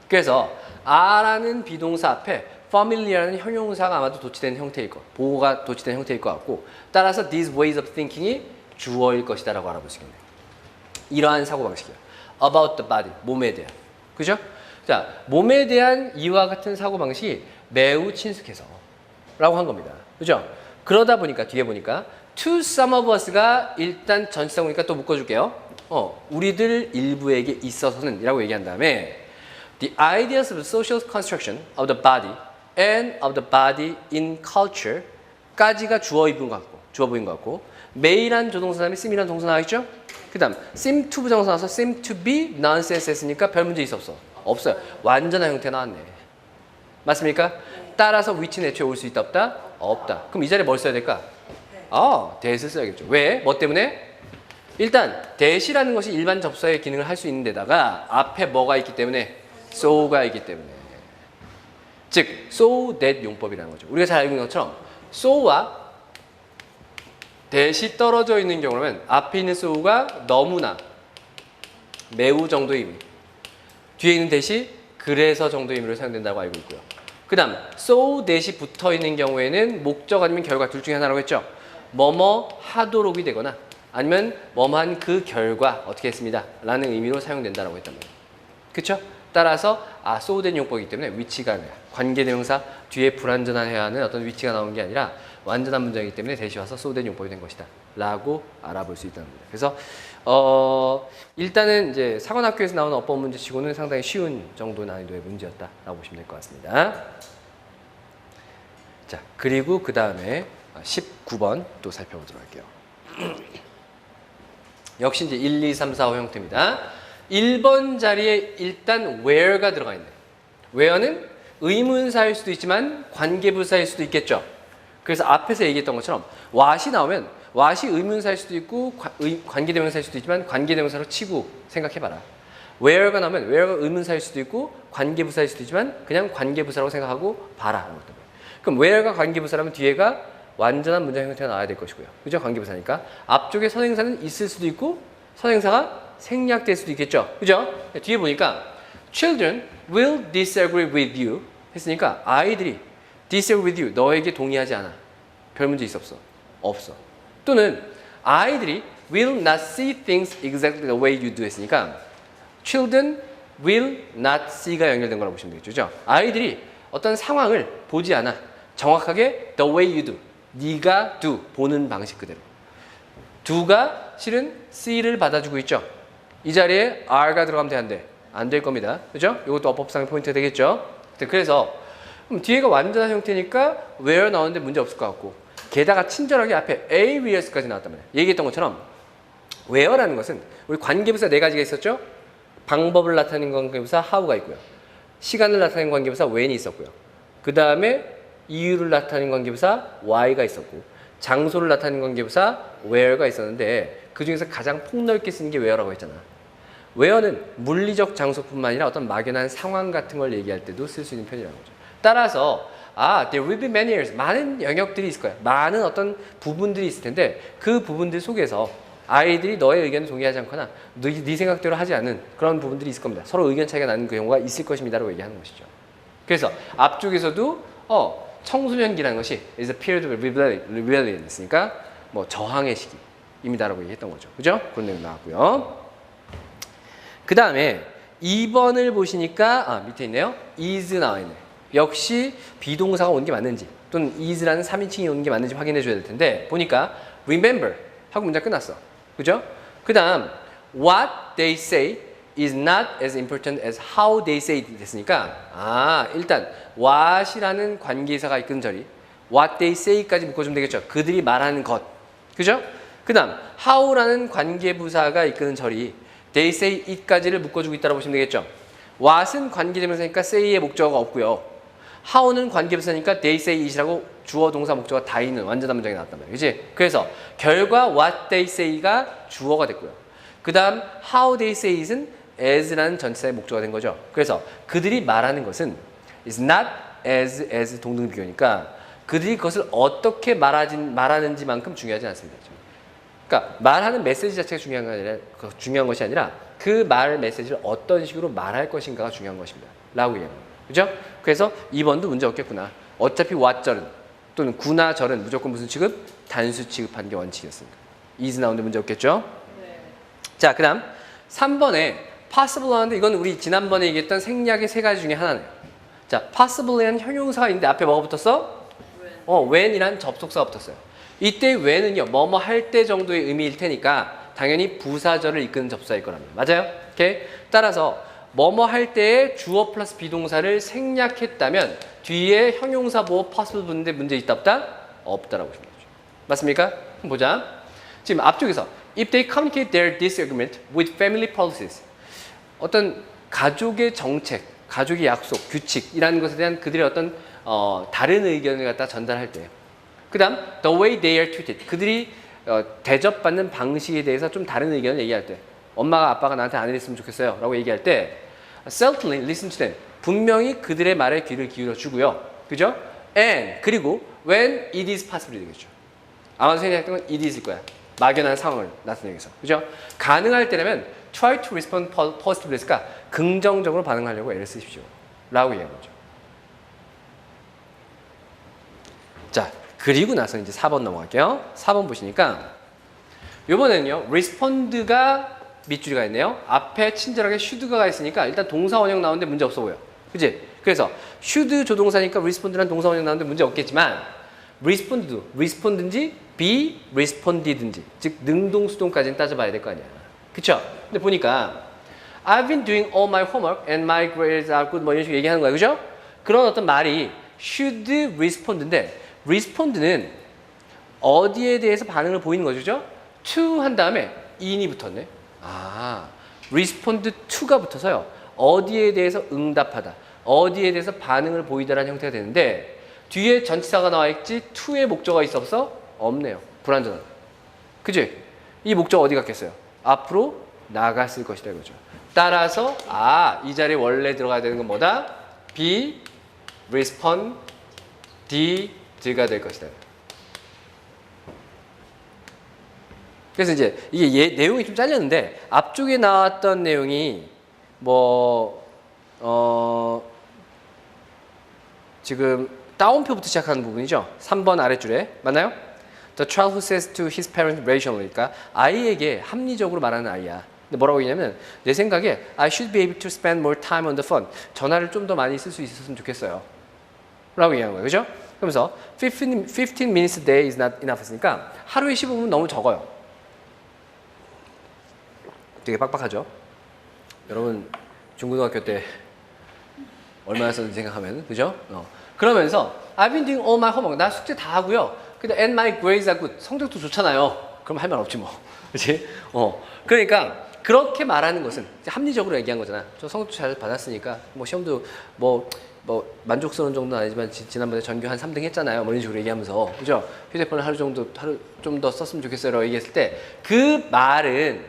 그래서 are라는 비동사 앞에 familiar라는 형용사가 아마도 도치된 형태일 것, 보호가 도치된 형태일 것 같고 따라서 these ways of thinking이 주어일 것이다 라고 알아볼 수 있겠네요. 이러한 사고방식이에요. about the body, 몸에 대한. 그죠? 자, 몸에 대한 이와 같은 사고방식이 매우 친숙해서 라고 한 겁니다. 그죠? 그러다 보니까 뒤에 보니까 to some of us가 일단 전치사 보니까 또 묶어줄게요. 우리들 일부에게 있어서는 이라고 얘기한 다음에 the ideas of the social construction of the body and of the body in culture 까지가 주어 부인 것 같고 may란 조동사 다음에 seem이란 동사 나와있죠? 그 다음 seem to 부정사 나와서 seem to be nonsense 했으니까 별 문제 있어 없어? 없어요. 완전한 형태 나왔네. 맞습니까? 따라서 which는 애초에 올 수 있다 없다? 없다. 그럼 이 자리에 뭘 써야 될까? that을 써야겠죠. 왜? 뭐 때문에? 일단 that이라는 것이 일반 접속의 기능을 할 수 있는 데다가 앞에 뭐가 있기 때문에 so가 있기 때문에 즉 so that 용법이라는 거죠. 우리가 잘 알고 있는 것처럼 so와 that이 떨어져 있는 경우라면 앞에 있는 so가 너무나 매우 정도의 의미 뒤에 있는 that이 그래서 정도의 의미로 사용된다고 알고 있고요. 그 다음 so that이 붙어 있는 경우에는 목적 아니면 결과 둘 중에 하나라고 했죠. 뭐뭐 하도록이 되거나 아니면 뭐뭐한 그 결과 어떻게 했습니다 라는 의미로 사용된다고 했단 말이에요. 그쵸? 따라서 so that 용법이기 때문에 which가 아니라 관계대명사 뒤에 불완전해야 하는 어떤 위치가 나온 게 아니라 완전한 문장이기 때문에 that이 와서 so that 용법이 된 것이다 라고 알아볼 수 있다는 겁니다. 그래서 일단은 이제 사관학교에서 나오는 어법 문제치고는 상당히 쉬운 정도 난이도의 문제였다라고 보시면 될 것 같습니다. 자, 그리고 그 다음에 19번 또 살펴보도록 할게요. 역시 이제 1, 2, 3, 4, 5 형태입니다. 1번 자리에 일단 where가 들어가 있네요. where는 의문사일 수도 있지만 관계부사일 수도 있겠죠. 그래서 앞에서 얘기했던 것처럼 what이 나오면 what이 의문사일 수도 있고 관계대명사일 수도 있지만 관계대명사로 치고 생각해봐라. where가 나오면 where가 의문사일 수도 있고 관계부사일 수도 있지만 그냥 관계부사라고 생각하고 봐라. 그럼 where가 관계부사라면 뒤에가 완전한 문장 형태가 나와야 될 것이고요. 그죠? 관계부사니까. 앞쪽에 선행사는 있을 수도 있고 선행사가 생략될 수도 있겠죠. 그죠? 뒤에 보니까 children will disagree with you 했으니까 아이들이 disagree with you. 너에게 동의하지 않아. 별 문제 있어 없어? 없어. 또는 아이들이 will not see things exactly the way you do 했으니까 children will not see가 연결된 거라고 보시면 되겠죠. 그죠? 아이들이 어떤 상황을 보지 않아. 정확하게 the way you do. 네가 do. 보는 방식 그대로. do가 실은 see를 받아주고 있죠. 이 자리에 are가 들어가면 되는데 안 될 겁니다. 그죠? 이것도 어법상의 포인트가 되겠죠. 그래서 뒤에가 완전한 형태니까 where 나오는데 문제 없을 것 같고 게다가 친절하게 앞에 a where까지 나왔단 말이에요. 얘기했던 것처럼 where라는 것은 우리 관계부사 네 가지가 있었죠. 방법을 나타내는 관계부사 how가 있고요. 시간을 나타내는 관계부사 when이 있었고요. 그 다음에 이유를 나타내는 관계부사 why가 있었고 장소를 나타내는 관계부사 where가 있었는데 그 중에서 가장 폭넓게 쓰는 게 where라고 했잖아. where는 물리적 장소뿐만 아니라 어떤 막연한 상황 같은 걸 얘기할 때도 쓸 수 있는 편이라는 거죠. 따라서 there will be many areas. 많은 영역들이 있을 거야. 많은 어떤 부분들이 있을 텐데 그 부분들 속에서 아이들이 너의 의견에 동의하지 않거나 네 생각대로 하지 않는 그런 부분들이 있을 겁니다. 서로 의견 차이가 나는 그 경우가 있을 것입니다라고 얘기하는 것이죠. 그래서 앞쪽에서도 청소년기라는 것이 is a period of rebellion 했으니까 뭐 저항의 시기입니다라고 얘기했던 거죠. 그죠? 그런 내용 나왔고요. 그 다음에 2번을 보시니까 밑에 있네요. is 나와 있네. 역시 비동사가 오는 게 맞는지 또는 is라는 3인칭이 오는 게 맞는지 확인해 줘야 될 텐데 보니까 remember 하고 문장 끝났어. 그죠? 그 다음 what they say is not as important as how they say it 됐으니까 일단 what이라는 관계사가 이끄는 절이 what they say까지 묶어주면 되겠죠. 그들이 말하는 것. 그죠? 그 다음 how라는 관계부사가 이끄는 절이 they say it까지를 묶어주고 있다고 보시면 되겠죠. what은 관계대명사니까 say의 목적어가 없고요. how는 관계부사니까 they say it이라고 주어, 동사, 목적어가 다 있는 완전한 문장이 나왔단 말이에요. 그치? 그래서 결과 what they say가 주어가 됐고요. 그 다음 how they say it은 as라는 전치사의 목적어가 된 거죠. 그래서 그들이 말하는 것은 is not as 동등비교니까 그들이 그것을 어떻게 말하는지만큼 중요하지 않습니다. 그러니까 말하는 메시지 자체가 중요한 것이 아니라 그 말 메시지를 어떤 식으로 말할 것인가가 중요한 것입니다. 라고 얘기합니다. 그죠? 그래서 2번도 문제 없겠구나. 어차피 what절은 또는 구나 절은 무조건 무슨 취급? 단수 취급하는 게 원칙이었으니까. is 나오는데 문제 없겠죠? 네. 자, 그 다음 3번에 possible 하는데 이건 우리 지난번에 얘기했던 생략의 세 가지 중에 하나네요. 자, possible이라는 형용사가 있는데 앞에 뭐가 붙었어? when이라는 접속사가 붙었어요. 이때 when은요, 뭐뭐 할 때 정도의 의미일 테니까 당연히 부사절을 이끄는 접사일 거랍니다. 맞아요? 오케이? 따라서 뭐뭐 할 때에 주어 플러스 비동사를 생략했다면 뒤에 형용사 보호 possible 붙는데 문제 있다 없다? 없다라고 보시면 되죠. 맞습니까? 그럼 보자. 지금 앞쪽에서 if they communicate their disagreement with family policies 어떤 가족의 정책, 가족의 약속, 규칙이라는 것에 대한 그들의 어떤 다른 의견을 갖다 전달할 때 그 다음 the way they are treated 그들이 대접받는 방식에 대해서 좀 다른 의견을 얘기할 때 엄마가 아빠가 나한테 안 이랬으면 좋겠어요 라고 얘기할 때 certainly listen to them 분명히 그들의 말에 귀를 기울여 주고요. 그죠? and 그리고 when it is possible 되겠죠. 아마도 생각했던 건 it is일 거야. 막연한 상황을 나타내기 위해서. 그죠? 가능할 때라면 try to respond positively 했으니까 긍정적으로 반응하려고 애를 쓰십시오. 라고 얘기한 거죠. 자, 그리고 나서 이제 4번 넘어갈게요. 4번 보시니까 이번에는요. respond가 밑줄이가 있네요. 앞에 친절하게 should가 있으니까 일단 동사 원형 나오는데 문제 없어 보여. 그치? 그래서 should 조동사니까 respond라는 동사 원형 나오는데 문제 없겠지만 respond든지 be responded든지 즉 능동수동까지는 따져봐야 될 거 아니야. 그쵸? 근데 보니까 I've been doing all my homework and my grades are good 뭐 이런 식으로 얘기하는 거야. 그죠? 그런 어떤 말이 should respond인데 respond는 어디에 대해서 반응을 보이는 거죠? to 한 다음에 in이 붙었네. respond to가 붙어서요. 어디에 대해서 응답하다. 어디에 대해서 반응을 보이다라는 형태가 되는데 뒤에 전치사가 나와 있지 to의 목적어가 있어 없어? 없네요. 불완전한. 그치? 이 목적 어디 갔겠어요? 앞으로 나갔을 것이다 이거죠. 따라서 이 자리에 원래 들어가야 되는 건 뭐다? be responded가 될 것이다. 그래서 이제 이게 내용이 좀 잘렸는데 앞쪽에 나왔던 내용이 지금 따옴표부터 시작하는 부분이죠. 3번 아랫줄에 맞나요? The child who says to his parents rationally니까 아이에게 합리적으로 말하는 아이야. 근데 뭐라고 얘기냐면 내 생각에 I should be able to spend more time on the phone. 전화를 좀 더 많이 쓸 수 있었으면 좋겠어요. 라고 얘기하는 거예요. 그죠? 그러면서 15 minutes a day is not enough 했으니까 하루에 15분은 너무 적어요. 되게 빡빡하죠? 여러분 중고등학교 때 얼마나 썼는지 생각하면 그죠? 그러면서 I've been doing all my homework. 나 숙제 다 하고요. 근데 and my grades are good. 성적도 좋잖아요. 그럼 할 말 없지 뭐. 그렇지? 그러니까 그렇게 말하는 것은 합리적으로 얘기한 거잖아. 저 성적도 잘 받았으니까 뭐 시험도 뭐 만족스러운 정도는 아니지만 지난번에 전교 한 3등 했잖아요. 뭐 이런 식으로 얘기하면서 그죠? 휴대폰을 하루 좀 더 썼으면 좋겠어요라고 얘기했을 때 그 말은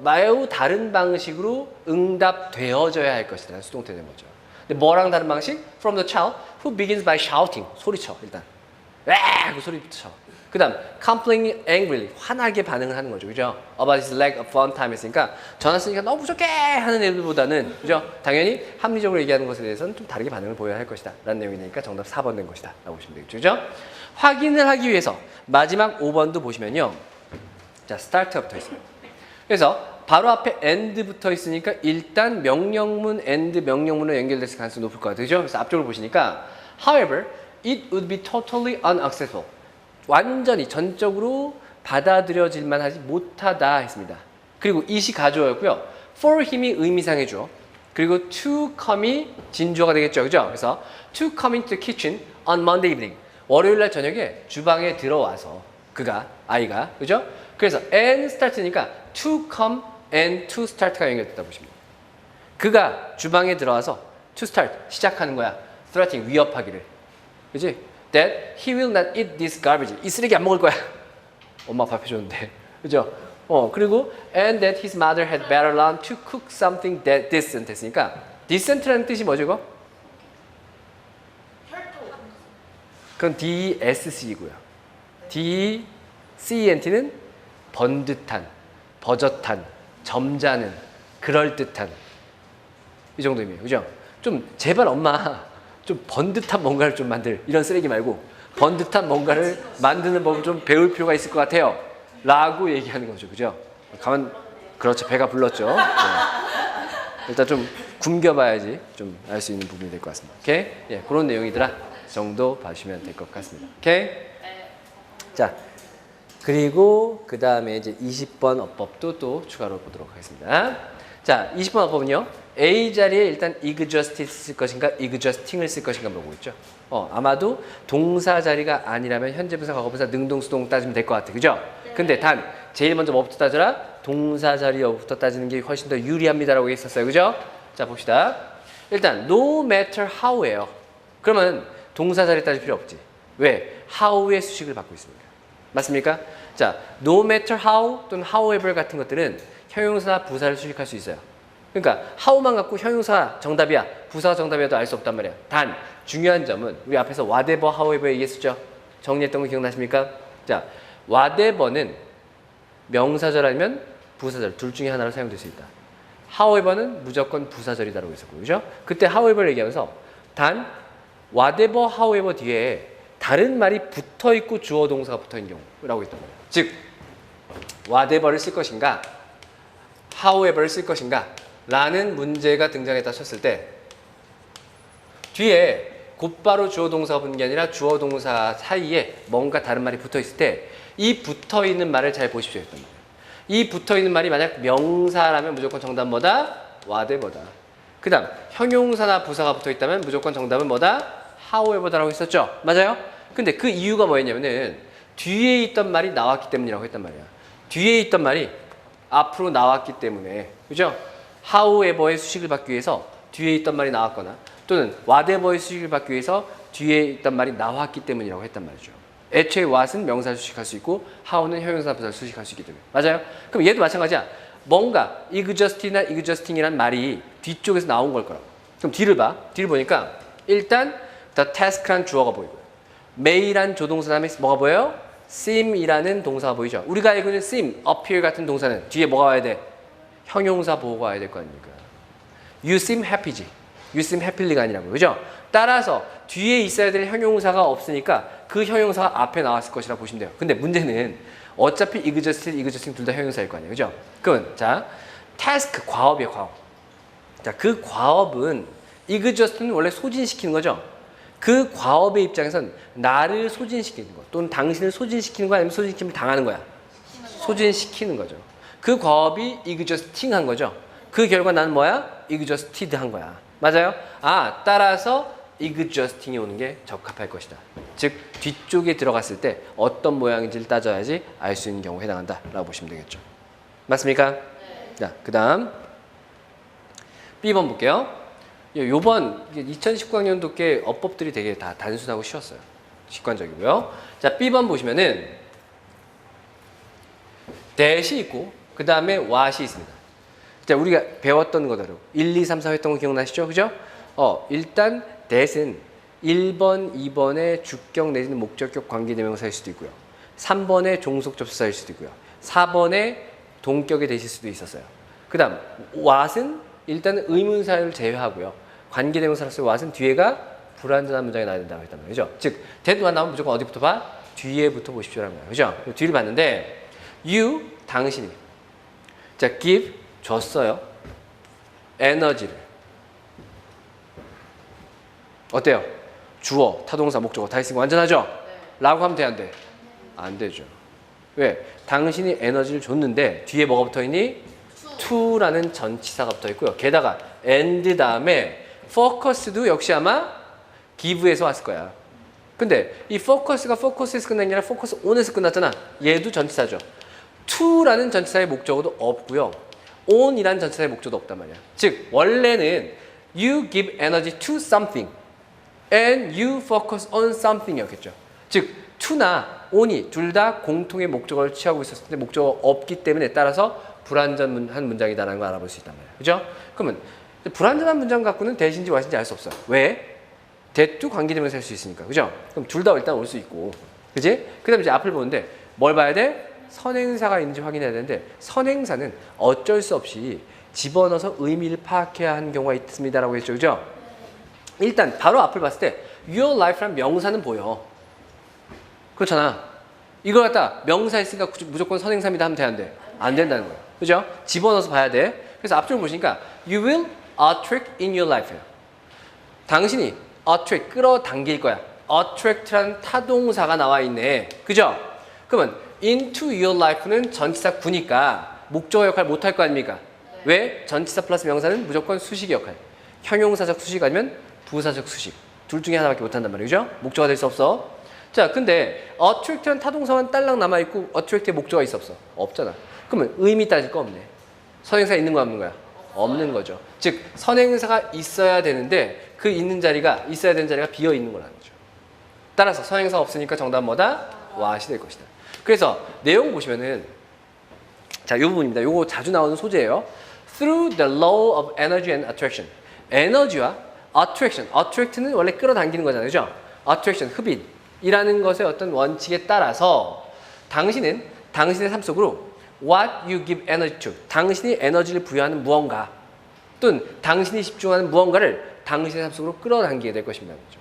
매우 다른 방식으로 응답되어져야 할 것이다. 수동태 되는 거죠. 근데 뭐랑 다른 방식? From the child who begins by shouting. 소리쳐 일단. 왜! 그 소리쳐. 그 다음 complaining angrily. 화나게 반응을 하는 거죠. 그죠? About his lack of fun time 했으니까 전화 쓰니까 너무 부족해 하는 애들보다는 그죠? 당연히 합리적으로 얘기하는 것에 대해서는 좀 다르게 반응을 보여야 할 것이다. 라는 내용이니까 정답 4번 된 것이다. 라고 보시면 되겠죠. 그죠? 확인을 하기 위해서 마지막 5번도 보시면요. 자, start가 붙어 있어요. 그래서 바로 앞에 and 붙어 있으니까 일단 명령문 and 명령문으로 연결될 가능성이 높을 것 같아요. 그죠? 그래서 앞쪽을 보시니까 however, it would be totally unacceptable. 완전히 전적으로 받아들여질만 하지 못하다 했습니다. 그리고 it이 가주어였고요. for him이 의미상의 주어. 그리고 to come이 진주어가 되겠죠. 그죠? 그래서 to come into the kitchen on Monday evening. 월요일 날 저녁에 주방에 들어와서 아이가 그죠? 그래서 and start니까 to come and to start가 연결됐다 보시면 그가 주방에 들어와서 to start 시작하는 거야. threatening 위협하기를. 그지? That he will not eat this garbage. 이 쓰레기 안 먹을 거야. 엄마 밥 해줬는데. 그죠? 그리고 and that his mother had better learn to cook something that decent 했으니까 decent라는 뜻이 뭐죠 이거? 그건 DSC이고요. DCENT는 번듯한, 버젓한, 점잖은, 그럴듯한 이 정도 의미예요. 그죠? 좀 제발 엄마 좀 번듯한 뭔가를 좀 만들 이런 쓰레기 말고 번듯한 뭔가를 만드는 법을 좀 배울 필요가 있을 것 같아요. 라고 얘기하는 거죠. 그죠? 그렇죠. 배가 불렀죠. 네. 일단 좀 굶겨봐야지 좀 알 수 있는 부분이 될 것 같습니다. 오케이? 예, 그런 내용이더라 정도 봐주시면 될 것 같습니다. 오케이? 자, 그리고 그 다음에 이제 20번 어법도 또 추가로 보도록 하겠습니다. 자, 20번 어법은요. A 자리에 일단 exhausted 쓸 것인가, exhausting을 쓸 것인가 보고 있죠. 아마도 동사 자리가 아니라면 현재분사, 과거분사, 능동수동 따지면 될 것 같아. 그죠? 근데 단 제일 먼저 뭐부터 따져라? 동사 자리 여부터 따지는 게 훨씬 더 유리합니다라고 했었어요. 그죠? 자, 봅시다. 일단 no matter how예요. 그러면 동사 자리 따질 필요 없지. 왜? how의 수식을 받고 있습니다. 맞습니까? 자, no matter how 또는 however 같은 것들은 형용사, 부사를 수식할 수 있어요. 그러니까 how만 갖고 형용사 정답이야, 부사가 정답이야도 알 수 없단 말이야. 단 중요한 점은 우리 앞에서 whatever, however 얘기했었죠. 정리했던 거 기억나십니까? 자, whatever는 명사절 아니면 부사절 둘 중에 하나로 사용될 수 있다. however는 무조건 부사절이다라고 했었고, 그죠? 그때 however 얘기하면서 단 whatever, however 뒤에 다른 말이 붙어 있고 주어 동사가 붙어 있는 경우라고 했단 말이에요. 즉 whatever를 쓸 것인가, however를 쓸 것인가 라는 문제가 등장했다 쳤을 때 뒤에 곧바로 주어 동사가 붙는 게 아니라 주어 동사 사이에 뭔가 다른 말이 붙어 있을 때 이 붙어 있는 말을 잘 보십시오 했단 말이에요. 이 붙어 있는 말이 만약 명사라면 무조건 정답은 뭐다? whatever다. 그 다음 형용사나 부사가 붙어 있다면 무조건 정답은 뭐다? however다라고 했었죠. 맞아요? 근데 그 이유가 뭐였냐면은 뒤에 있던 말이 나왔기 때문이라고 했단 말이야. 뒤에 있던 말이 앞으로 나왔기 때문에, 그죠? however의 수식을 받기 위해서 뒤에 있던 말이 나왔거나 또는 whatever의 수식을 받기 위해서 뒤에 있던 말이 나왔기 때문이라고 했단 말이죠. 애초에 what은 명사를 수식할 수 있고 how는 형용사 부사를 수식할 수 있기 때문에. 맞아요? 그럼 얘도 마찬가지야. 뭔가 exhaust이나 exhausting이란 말이 뒤쪽에서 나온 걸 거라고. 그럼 뒤를 봐. 뒤를 보니까 일단 the task란 주어가 보이고요. may란 조동사 다음에 뭐가 보여요? seem이라는 동사가 보이죠. 우리가 알고 있는 seem, appear 같은 동사는 뒤에 뭐가 와야 돼? 형용사 보호가 와야 될 거 아닙니까? You seem happy지. You seem happy가 아니라고요. 그죠? 따라서 뒤에 있어야 될 형용사가 없으니까 그 형용사가 앞에 나왔을 것이라 보시면 돼요. 근데 문제는 어차피 exhausted, exhausting 둘 다 형용사일 거 아니에요. 그죠? 그럼 자, task 과업이에요, 과업. 자, 그 과업은 exhaust는 원래 소진시키는 거죠. 그 과업의 입장에선 나를 소진시키는 거 또는 당신을 소진시키는 거 아니면 소진시킴을 당하는 거야. 소진시키는 거죠. 그 과업이 exhausting 한 거죠. 그 결과 나는 뭐야? exhausted 한 거야. 맞아요? 아, 따라서 exhausting이 오는 게 적합할 것이다. 즉 뒤쪽에 들어갔을 때 어떤 모양인지를 따져야지 알 수 있는 경우에 해당한다 라고 보시면 되겠죠. 맞습니까? 네. 자, 그 다음 B번 볼게요. 요번 2019학년도께 어법들이 되게 다 단순하고 쉬웠어요. 직관적이고요. 자, B번 보시면은 that이 있고 그 다음에 what이 있습니다. 자, 우리가 배웠던 거대로 1, 2, 3, 4 했던 거 기억나시죠? 그죠? 일단 that은 1번, 2번의 주격 내지는 목적격 관계대명사일 수도 있고요. 3번의 종속 접수사일 수도 있고요. 4번의 동격이 되실 수도 있었어요. 그 다음 what은 일단은 의문사를 제외하고요. 관계대명사로서 what은 뒤에가 불완전한 문장이 나와야 된다고 했단 말이죠. 즉 that만 나오면 무조건 어디부터 봐? 뒤에부터 보십시오라는 거예요. 그죠? 뒤를 봤는데 you, 당신이 자, give, 줬어요. 에너지를 어때요? 주어, 타동사, 목적어 다 있으니까 완전하죠? 네. 라고 하면 돼, 안 돼? 안 되죠. 왜? 당신이 에너지를 줬는데 뒤에 뭐가 붙어있니? to라는 전치사가 붙어있고요. 게다가 and 다음에 focus도 역시 아마 give에서 왔을 거야. 근데 이 focus가 focus에서 끝난 게 아니라 focus on에서 끝났잖아. 얘도 전치사죠. to라는 전치사의 목적어도 없고요. on이라는 전치사의 목적어도 없단 말이야. 즉 원래는 you give energy to something and you focus on something 이었겠죠. 즉 to나 on이 둘 다 공통의 목적어를 취하고 있었을 때 목적어 없기 때문에 따라서 불완전한 문장이다라는 걸 알아볼 수 있단 말이에요. 그죠? 그러면 불완전한 문장 갖고는 that인지 what인지 알 수 없어요. 왜? that도 관계대명사 할 수 있으니까. 그죠? 그럼 둘 다 일단 올 수 있고. 그지? 그 다음에 이제 앞을 보는데 뭘 봐야 돼? 선행사가 있는지 확인해야 되는데 선행사는 어쩔 수 없이 집어넣어서 의미를 파악해야 하는 경우가 있습니다라고 했죠. 그죠? 일단 바로 앞을 봤을 때 your life란 명사는 보여. 그렇잖아. 이걸 갖다 명사 했으니까 무조건 선행사입니다 하면 돼, 안 돼? 안 된다는 거예요. 그죠? 집어넣어서 봐야 돼. 그래서 앞쪽을 보시니까 you will attract in your life. 당신이 attract, 끌어당길 거야. attract라는 타동사가 나와 있네. 그죠? 그러면 into your life는 전치사 구니까 목적어 역할 못 할 거 아닙니까? 왜? 전치사 플러스 명사는 무조건 수식 역할. 형용사적 수식 아니면 부사적 수식. 둘 중에 하나밖에 못 한단 말이죠. 목적어가 될 수 없어. 자, 근데 attract라는 타동사만 딸랑 남아있고 attract의 목적어가 있어 없어? 없잖아. 그러면 의미 따질 거 없네. 선행사 있는 거 없는 거야? 없는 거죠. 즉 선행사가 있어야 되는데 그 있는 자리가 있어야 되는 자리가 비어 있는 거라는 거죠. 따라서 선행사가 없으니까 정답은 뭐다? what이 될 것이다. 그래서 내용 보시면은 자, 이 부분입니다. 요거 자주 나오는 소재예요. Through the law of energy and attraction. 에너지와 attraction. attract는 원래 끌어당기는 거잖아요. 그죠? attraction, 흡인이라는 것의 어떤 원칙에 따라서 당신은 당신의 삶 속으로 what you give energy to. 당신이 에너지를 부여하는 무언가 또는 당신이 집중하는 무언가를 당신의 삶 속으로 끌어당기게 될 것입니다. 그렇죠?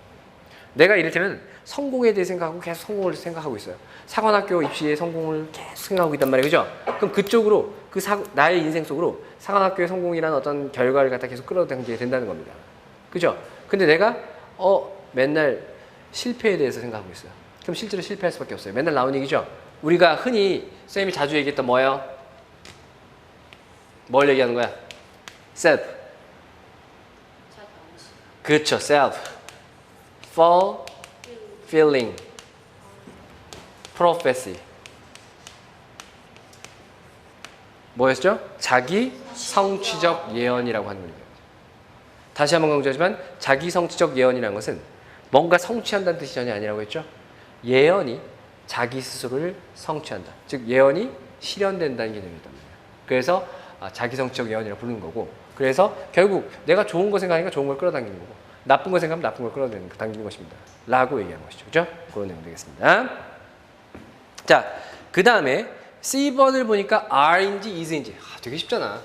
내가 이를테면 성공에 대해 생각하고 계속 성공을 생각하고 있어요. 사관학교 입시의 성공을 계속 생각하고 있단 말이에요. 그죠? 그럼 그쪽으로 나의 인생 속으로 사관학교의 성공이라는 어떤 결과를 갖다 계속 끌어당기게 된다는 겁니다. 그죠? 근데 내가 맨날 실패에 대해서 생각하고 있어요. 그럼 실제로 실패할 수밖에 없어요. 맨날 나오는 얘기죠. 우리가 흔히 쌤이 자주 얘기했던 뭐예요? 뭘 얘기하는 거야? self. 그렇죠. self. fulfilling. prophecy. 뭐였죠? 자기 성취적 예언이라고 하는 겁니다. 다시 한번 강조하지만 자기 성취적 예언이라는 것은 뭔가 성취한다는 뜻이 전혀 아니라고 했죠. 예언이 자기 스스로를 성취한다. 즉 예언이 실현된다는 개념이단 말이에요. 그래서 자기 성취적 예언이라고 부르는 거고, 그래서 결국 내가 좋은 거 생각하니까 좋은 걸 끌어당기는 거고 나쁜 거 생각하면 나쁜 걸 끌어당기는 것입니다. 라고 얘기하는 것이죠. 그죠? 그런 내용 되겠습니다. 자, 그 다음에 C번을 보니까 R인지 is인지 되게 쉽잖아.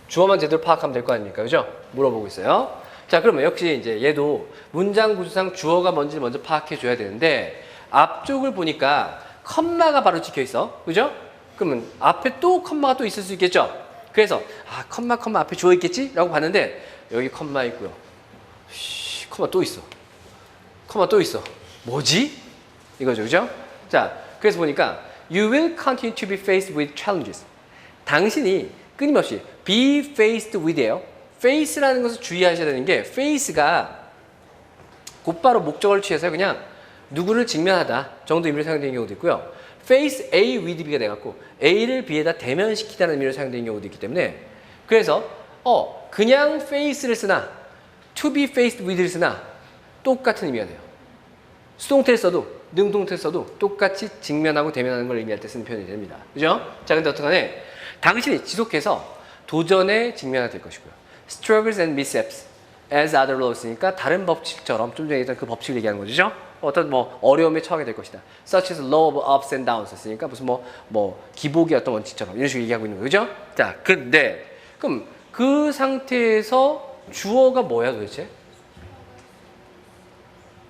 주어만 제대로 파악하면 될 거 아닙니까? 그죠? 물어보고 있어요. 자, 그러면 역시 이제 얘도 문장 구조상 주어가 뭔지 먼저 파악해 줘야 되는데 앞쪽을 보니까 컴마가 바로 찍혀 있어. 그죠? 그러면 앞에 또 컴마가 또 있을 수 있겠죠? 그래서 아, 컴마 앞에 주어 있겠지? 라고 봤는데 여기 컴마 있고요. 컴마 또 있어. 컴마 또 있어. 뭐지? 이거죠. 그죠? 자, 그래서 보니까 You will continue to be faced with challenges. 당신이 끊임없이 be faced with예요. face라는 것을 주의하셔야 되는 게 face가 곧바로 목적어를 취해서 그냥 누구를 직면하다 정도 의미로 사용되는 경우도 있고요. face A with B가 돼갖고 A를 B에다 대면시키다는 의미로 사용되는 경우도 있기 때문에 그래서 그냥 face를 쓰나 to be faced with를 쓰나 똑같은 의미가 돼요. 수동태를 써도 능동태를 써도 똑같이 직면하고 대면하는 걸 의미할 때 쓰는 표현이 됩니다. 그죠? 자, 근데 어떡하네? 당신이 지속해서 도전에 직면하게 될 것이고요. struggles and mishaps as other laws니까 다른 법칙처럼 좀 전에 얘기했던 그 법칙을 얘기하는 거죠. 어떤 뭐 어려움에 처하게 될 것이다. such as law of ups and downs 했으니까 무슨 뭐 기복의 어떤 원칙처럼 이런 식으로 얘기하고 있는 거죠. 자, 근데 그럼 그 상태에서 주어가 뭐야 도대체?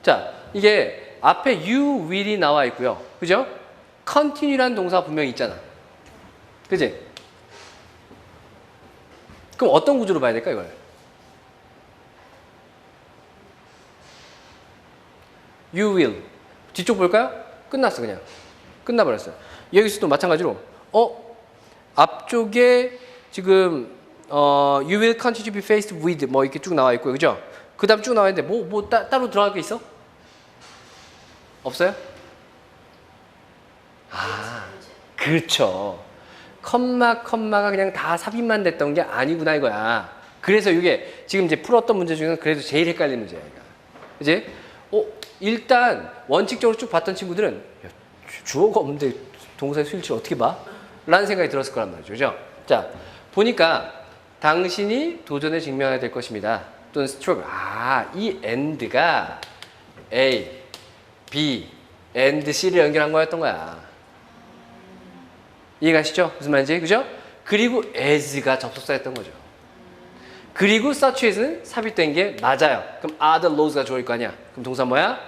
자, 이게 앞에 you will이 나와 있고요. 그죠? continue라는 동사가 분명히 있잖아. 그지? 그럼 어떤 구조로 봐야 될까 이걸? You will. 뒤쪽 볼까요? 끝났어 그냥. 끝나버렸어요. 여기서도 마찬가지로 앞쪽에 지금 You will continue to be faced with 뭐 이렇게 쭉 나와 있고요. 그죠? 그 다음 쭉 나와 있는데 따로 들어갈 게 있어? 없어요? 아, 그렇죠. 컴마가 그냥 다 삽입만 됐던 게 아니구나 이거야. 그래서 이게 지금 이제 풀었던 문제 중에는 그래도 제일 헷갈리는 문제야. 이제 일단 원칙적으로 쭉 봤던 친구들은 야, 주어가 없는데 동사의 수일치를 어떻게 봐? 라는 생각이 들었을 거란 말이죠. 그죠? 자, 보니까 당신이 도전에 직면하게 될 것입니다. 또는 struggle. 이 and가 A, B, and C를 연결한 거였던 거야. 이해가시죠? 무슨 말인지, 그죠? 그리고 as가 접속사였던 거죠. 그리고 such as는 삽입된 게 맞아요. 그럼 are the laws가 좋을 거 아니야. 그럼 동사 뭐야?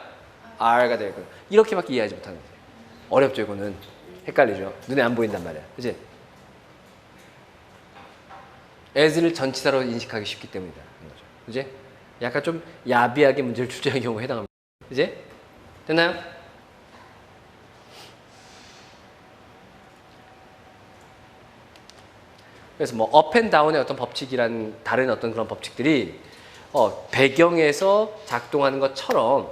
are가 될 거예요. 이렇게밖에 이해하지 못하는 거예요. 어렵죠, 이거는. 헷갈리죠? 눈에 안 보인단 말이야. 그지? as를 전치사로 인식하기 쉽기 때문이다. 그지? 약간 좀 야비하게 문제를 출제한 경우에 해당합니다. 그지? 됐나요? 그래서 뭐 up and down의 어떤 법칙이란 다른 어떤 그런 법칙들이 배경에서 작동하는 것처럼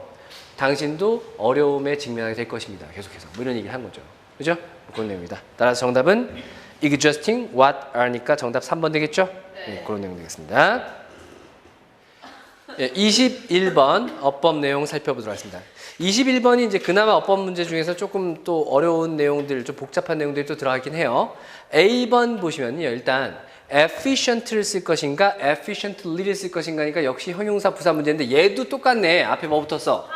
당신도 어려움에 직면하게 될 것입니다. 계속해서 뭐 이런 얘기를 한 거죠. 그죠? 그런 내용입니다. 따라서 정답은 exhausting what are니까 정답 3번 되겠죠? 네, 그런 내용 되겠습니다. 21번 어법 내용 살펴보도록 하겠습니다. 21번이 이제 그나마 어법 문제 중에서 조금 또 어려운 내용들, 좀 복잡한 내용들이 또 들어가긴 해요. A번 보시면요. 일단 efficient를 쓸 것인가, efficiently를 쓸 것인가니까 역시 형용사 부사 문제인데 얘도 똑같네. 앞에 뭐 붙었어?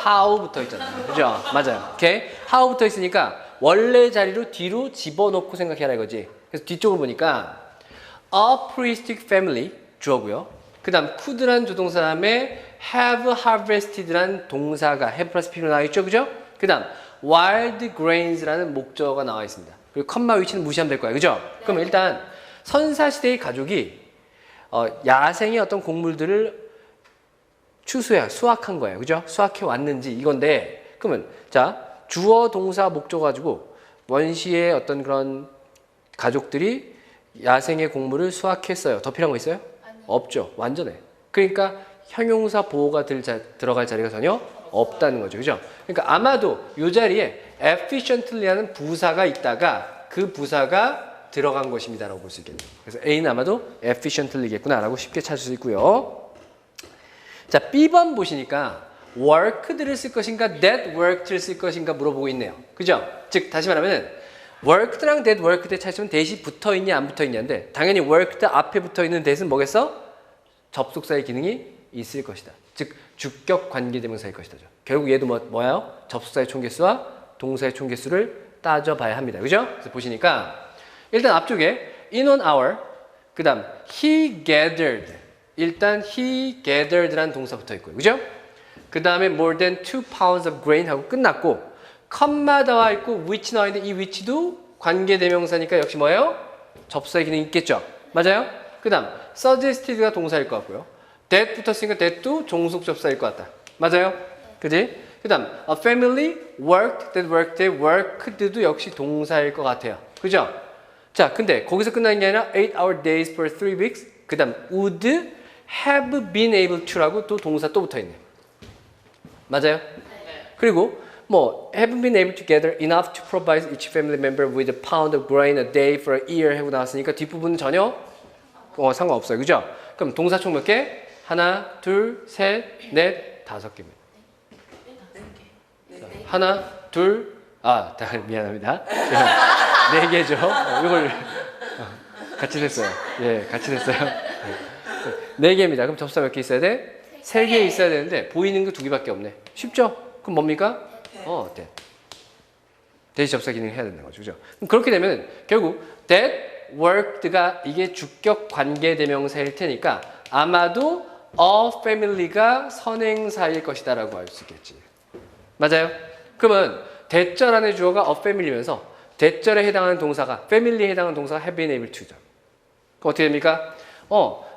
how 붙어 있잖아요. 그죠? 맞아요. 오케이? how 붙어 있으니까 원래 자리로 뒤로 집어넣고 생각해라 이거지. 그래서 뒤쪽을 보니까 a priestly family 주어고요. 그 다음 could란 조동사 다음에 have harvested란 동사가 have 플러스 P로 나와 있죠. 그죠? 그 다음 wild grains라는 목적어가 나와 있습니다. 그리고 컴마 위치는 무시하면 될 거야. 그죠? 그럼 일단 선사시대의 가족이 야생의 어떤 곡물들을 수확한 거예요. 그죠? 수확해 왔는지 이건데 그러면 자 주어 동사 목적 가지고 원시의 어떤 그런 가족들이 야생의 곡물을 수확했어요. 더 필요한 거 있어요? 없죠. 완전해. 그러니까 형용사 보호가 들어갈 자리가 전혀 없다는 거죠. 그죠? 그러니까 아마도 이 자리에 efficiently라는 부사가 있다가 그 부사가 들어간 것입니다라고 볼 수 있겠네요. 그래서 A는 아마도 efficiently겠구나라고 쉽게 찾을 수 있고요. 자, B번 보시니까 worked를 쓸 것인가 that worked를 쓸 것인가 물어보고 있네요. 그죠? 즉 다시 말하면 worked랑 that worked의 차이점은 that이 붙어있냐 안 붙어있냐인데 당연히 worked 앞에 붙어있는 that은 뭐겠어? 접속사의 기능이 있을 것이다. 즉 주격 관계대명사일 것이다. 결국 얘도 뭐예요? 접속사의 총개수와 동사의 총개수를 따져봐야 합니다. 그죠? 그래서 보시니까 일단 앞쪽에 in on hour 그 다음 he gathered 일단 he gathered라는 동사 붙어 있고요. 그죠? 그 다음에 more than 2 pounds of grain 하고 끝났고 컴마 나와 있고 which 나와 있는데 이 which도 관계대명사니까 역시 뭐예요? 접수의 기능이 있겠죠. 맞아요? 그 다음 suggested가 동사일 것 같고요. that 붙었으니까 that도 종속 접사일 것 같다. 맞아요? 그지? 그 다음 a family worked, that worked, they worked도 역시 동사일 것 같아요. 그죠? 자, 근데 거기서 끝나는 게 아니라 8-hour days for 3 weeks 그 다음 would have been able to라고 또 동사 또 붙어있네. 맞아요? 그리고 뭐 have been able to gather enough to provide each family member with a pound of grain a day for a year 하고 나왔으니까 뒷부분은 전혀 상관없어요. 그죠? 그럼 동사 총 몇 개? 하나, 둘, 셋, 넷, 5개입니다. 하나, 둘, 미안합니다. 4개죠. 이걸 같이 냈어요. 예, 같이 냈어요. 4개입니다. 그럼 접수가 몇 개 있어야 돼? 3개 있어야 되는데 보이는 게 2개밖에 없네. 쉽죠? 그럼 뭡니까? that. 대시 접사 기능을 해야 된다는 거죠. 그죠? 그럼 그렇게 되면 결국 that worked가 이게 주격 관계대명사일 테니까 아마도 a family가 선행사일 것이다라고 알 수 있겠지. 맞아요? 그러면 대절 안에 주어가 a family면서 대절에 해당하는 동사가 family에 해당하는 동사가 have been able to죠. 그럼 어떻게 됩니까?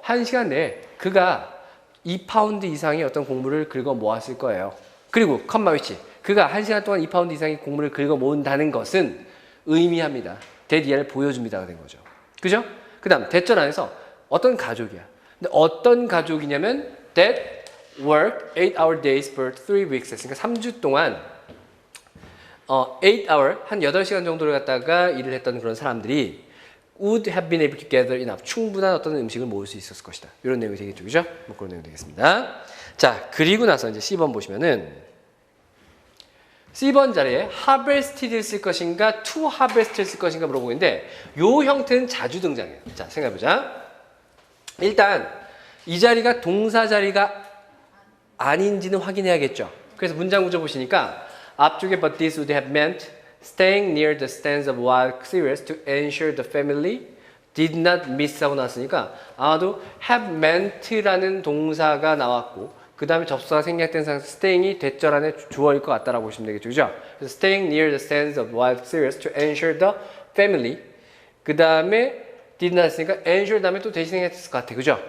1시간 내에 그가 2파운드 이상의 어떤 곡물을 긁어 모았을 거예요. 그리고 컴마 위치 그가 1시간 동안 2파운드 이상의 곡물을 긁어 모은다는 것은 의미합니다. that 이하를 보여줍니다가 된 거죠. 그죠? 그 다음 대절 안에서 어떤 가족이야. 근데 어떤 가족이냐면 that worked 8-hour days for 3 weeks 했으니까 3주 동안 8-hour 한 8시간 정도를 갖다가 일을 했던 그런 사람들이 would have been able to gather enough 충분한 어떤 음식을 모을 수 있었을 것이다. 이런 내용이 되겠죠. 그죠? 뭐 그런 내용이 되겠습니다. 자, 그리고 나서 이제 C번 보시면은 C번 자리에 harvested를 쓸 것인가 to harvest를 쓸 것인가 물어보고 있는데 요 형태는 자주 등장해요. 자, 생각해보자. 일단 이 자리가 동사 자리가 아닌지는 확인해야겠죠. 그래서 문장 구조 보시니까 앞쪽에 but this would have meant staying near the stands of wild cereals to ensure the family did not miss 하고 나왔으니까 아마도 have meant라는 동사가 나왔고 그 다음에 접수가 생략된 상태에서 staying이 대절 안에 주어일 것 같다라고 보시면 되겠죠. 그죠? 그래서 staying near the stands of wild cereals to ensure the family 그 다음에 did not 했으니까 ensure 다음에 또 대신 생략했을 것 같아. 그죠?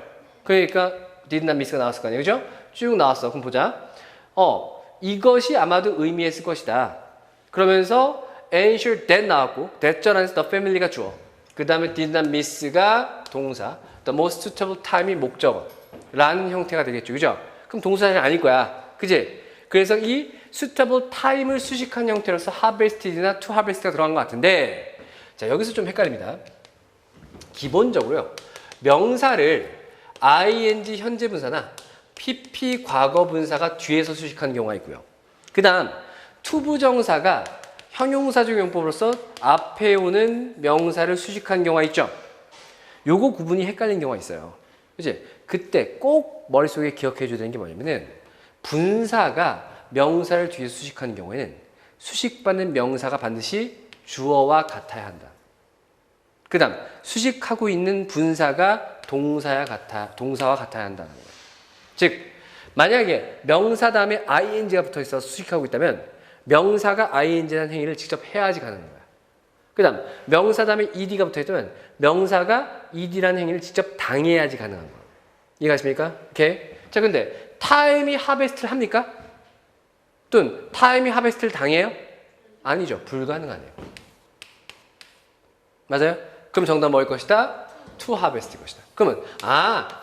그러니까 did not miss가 나왔을 거 아니에요. 그죠? 쭉 나왔어. 그럼 보자. 이것이 아마도 의미했을 것이다. 그러면서 ensure that 나왔고 대절 안에서 the family가 주어 그 다음에 did not miss가 동사 the most suitable time이 목적어 라는 형태가 되겠죠. 그죠? 그럼 동사는 아닐 거야. 그지? 그래서 이 suitable time을 수식한 형태로서 harvested나 to harvest가 들어간 것 같은데 자 여기서 좀 헷갈립니다. 기본적으로요. 명사를 ing 현재 분사나 pp 과거 분사가 뒤에서 수식하는 경우가 있고요. 그 다음 투부정사가 형용사적 용법으로서 앞에 오는 명사를 수식하는 경우가 있죠. 요거 구분이 헷갈리는 경우가 있어요. 그치? 그때 꼭 머릿속에 기억해 줘야 되는 게 뭐냐면은 분사가 명사를 뒤에 수식하는 경우에는 수식받는 명사가 반드시 주어와 같아야 한다. 그 다음 수식하고 있는 분사가 동사와 같아야 한다는 거예요. 즉 만약에 명사 다음에 ing가 붙어 있어서 수식하고 있다면 명사가 ing라는 행위를 직접 해야지 가능한 거야. 그 다음 명사 다음에 ed가 붙어 있다면 명사가 ed라는 행위를 직접 당해야지 가능한 거야. 이해가십니까? 오케이. 자 근데 time이 harvest를 합니까? 또는 time이 harvest를 당해요? 아니죠. 불가능하네요. 맞아요? 그럼 정답 뭐일 것이다? to harvest일 것이다. 그러면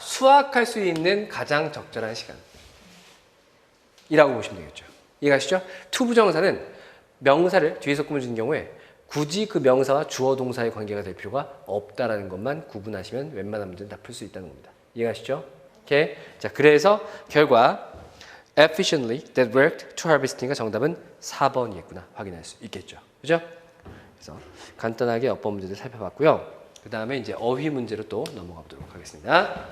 수확할 수 있는 가장 적절한 시간 이라고 보시면 되겠죠. 이해가시죠? to 부정사는 명사를 뒤에서 꾸며주는 경우에 굳이 그 명사와 주어 동사의 관계가 될 필요가 없다라는 것만 구분하시면 웬만한 문제는 다 풀 수 있다는 겁니다. 이해가시죠? 오케이. 자, 그래서 결과 efficiently that worked to harvesting가 정답은 4번이겠구나 확인할 수 있겠죠. 그죠? 그래서 간단하게 어법 문제들 살펴봤고요. 그 다음에 이제 어휘 문제로 또 넘어가 보도록 하겠습니다.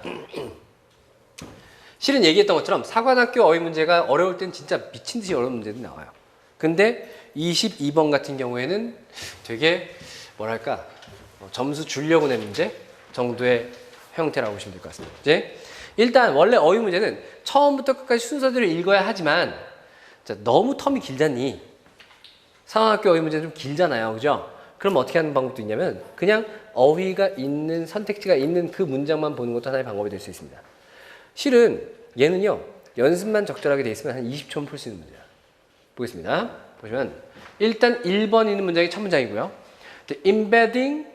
실은 얘기했던 것처럼 사관학교 어휘 문제가 어려울 땐 진짜 미친 듯이 어려운 문제들이 나와요. 근데 22번 같은 경우에는 되게 뭐랄까 점수 주려고 낸 문제 정도의 형태라고 보시면 될 것 같습니다. 이제 일단 원래 어휘 문제는 처음부터 끝까지 순서대로 읽어야 하지만 자, 너무 텀이 길잖니. 상황학교 어휘 문제는 좀 길잖아요. 그죠? 그럼 어떻게 하는 방법도 있냐면 그냥 어휘가 있는 선택지가 있는 그 문장만 보는 것도 하나의 방법이 될 수 있습니다. 실은 얘는요. 연습만 적절하게 돼 있으면 한 20초면 풀 수 있는 문제야. 보겠습니다. 보시면 일단 1번 있는 문장이 첫 문장이고요. The embedding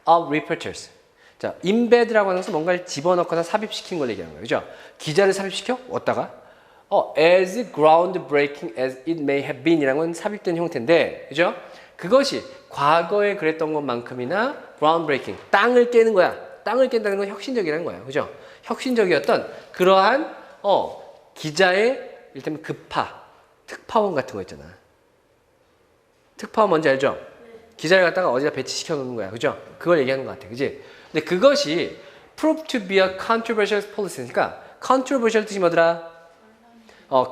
of reporters. 자, embed라고 하는 것은 뭔가를 집어넣거나 삽입시킨 걸 얘기하는 거예요. 그죠? 기자를 삽입시켜? 어디다가? as groundbreaking as it may have been 이라는 건 삽입된 형태인데, 그죠? 그것이 과거에 그랬던 것만큼이나 groundbreaking, 땅을 깨는 거야. 땅을 깬다는 건 혁신적이라는 거예요. 그죠? 혁신적이었던 그러한, 기자의, 이를테면 특파원 같은 거 있잖아. 특파원 뭔지 알죠? 기자를 갖다가 어디다 배치시켜 놓는 거야. 그죠? 그걸 얘기하는 것 같아. 그지? 근데 그것이 proved to be a controversial policy니까 controversial 뜻이 뭐더라?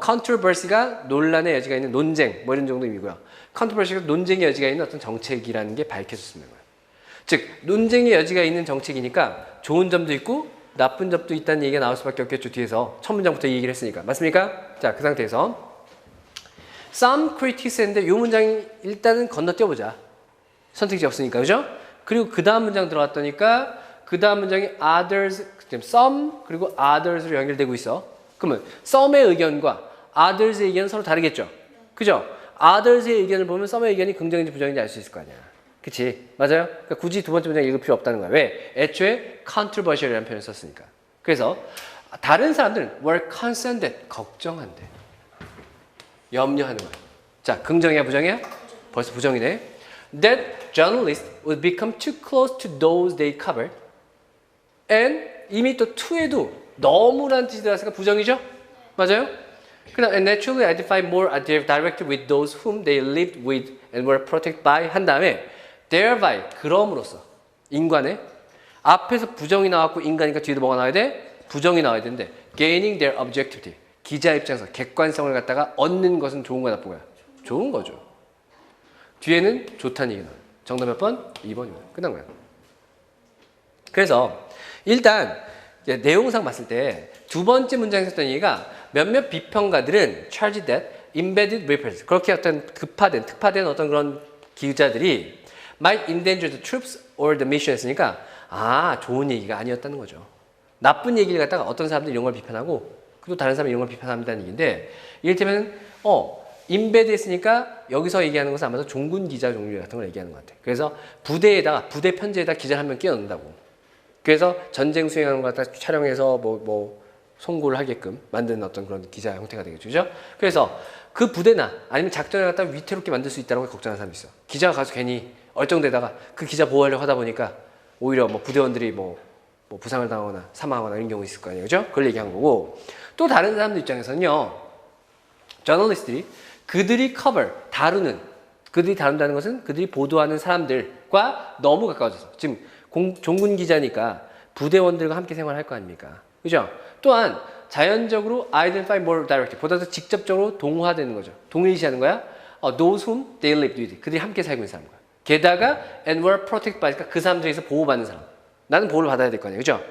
controversy가 논란의 여지가 있는 논쟁 뭐 이런 정도 의미고요. controversy가 논쟁의 여지가 있는 어떤 정책이라는 게 밝혀졌습니다. 즉 논쟁의 여지가 있는 정책이니까 좋은 점도 있고 나쁜 점도 있다는 얘기가 나올 수밖에 없겠죠. 뒤에서 첫 문장부터 이 얘기를 했으니까. 맞습니까? 자, 그 상태에서 some critics 했는데 이 문장이 일단은 건너뛰어보자. 선택지 없으니까. 그죠? 그리고 그 다음 문장 들어왔더니까 그 다음 문장이 others, some 그리고 others로 연결되고 있어. 그러면 some의 의견과 others의 의견은 서로 다르겠죠? 그죠? others의 의견을 보면 some의 의견이 긍정인지 부정인지 알 수 있을 거 아니야. 그치? 맞아요? 그러니까 굳이 두 번째 문장 읽을 필요 없다는 거야. 왜? 애초에 controversial이라는 표현을 썼으니까. 그래서 다른 사람들은 were concerned, 걱정한대. 염려하는 거야. 자, 긍정이야 부정이야? 벌써 부정이네. That journalists would become too close to those they covered. And 이미 또 to에도 너무란 뜻이 들어갔으니까 부정이죠? 맞아요? 그다음 and naturally identify more directly with those whom they lived with and were protected by 한 다음에 thereby 그럼으로써 인간의 앞에서 부정이 나왔고 인간이니까 뒤에도 뭐가 나와야 돼? 부정이 나와야 되는데 gaining their objectivity 기자 입장에서 객관성을 갖다가 얻는 것은 좋은 거야 나쁜 거야? 좋은 거죠. 뒤에는 좋다는 얘기 나와요. 정답 몇 번? 2번입니다. 끝난 거야. 그래서 일단 내용상 봤을 때 두 번째 문장에서 했던 얘기가 몇몇 비평가들은 charged that embedded reporters 그렇게 어떤 특파된 어떤 그런 기자들이 might endanger the troops or the mission 했으니까 좋은 얘기가 아니었다는 거죠. 나쁜 얘기를 갖다가 어떤 사람들이 이런 걸 비판하고 또 다른 사람이 이런 걸 비판한다는 얘기인데 이를테면 임베드 했으니까 여기서 얘기하는 것은 아마도 종군 기자 종류 같은 걸 얘기하는 것 같아요. 그래서 부대 편지에다 기자를 한 명 끼워 넣는다고. 그래서 전쟁 수행하는 걸 갖다 촬영해서 뭐 송고를 하게끔 만드는 어떤 그런 기자 형태가 되겠죠. 그죠? 그래서 그 부대나 아니면 작전을 갖다 위태롭게 만들 수 있다는 걸 걱정하는 사람이 있어. 기자가 가서 괜히 얼쩡대다가 그 기자 보호하려고 하다 보니까 오히려 뭐 부대원들이 뭐 부상을 당하거나 사망하거나 이런 경우 있을 거 아니에요. 그죠? 그걸 얘기한 거고 또 다른 사람들 입장에서는요. 저널리스트들이 그들이 그들이 다룬다는 것은 그들이 보도하는 사람들과 너무 가까워져서 지금 종군 기자니까 부대원들과 함께 생활할 거 아닙니까? 그죠? 또한 자연적으로 identify more directly 보다 더 직접적으로 동화되는 거죠. 동일시하는 거야. Those whom they lived with 그들이 함께 살고 있는 사람과 게다가 and were protected by 그 사람들에서 보호받는 사람. 나는 보호를 받아야 될 거 아니에요. 그죠?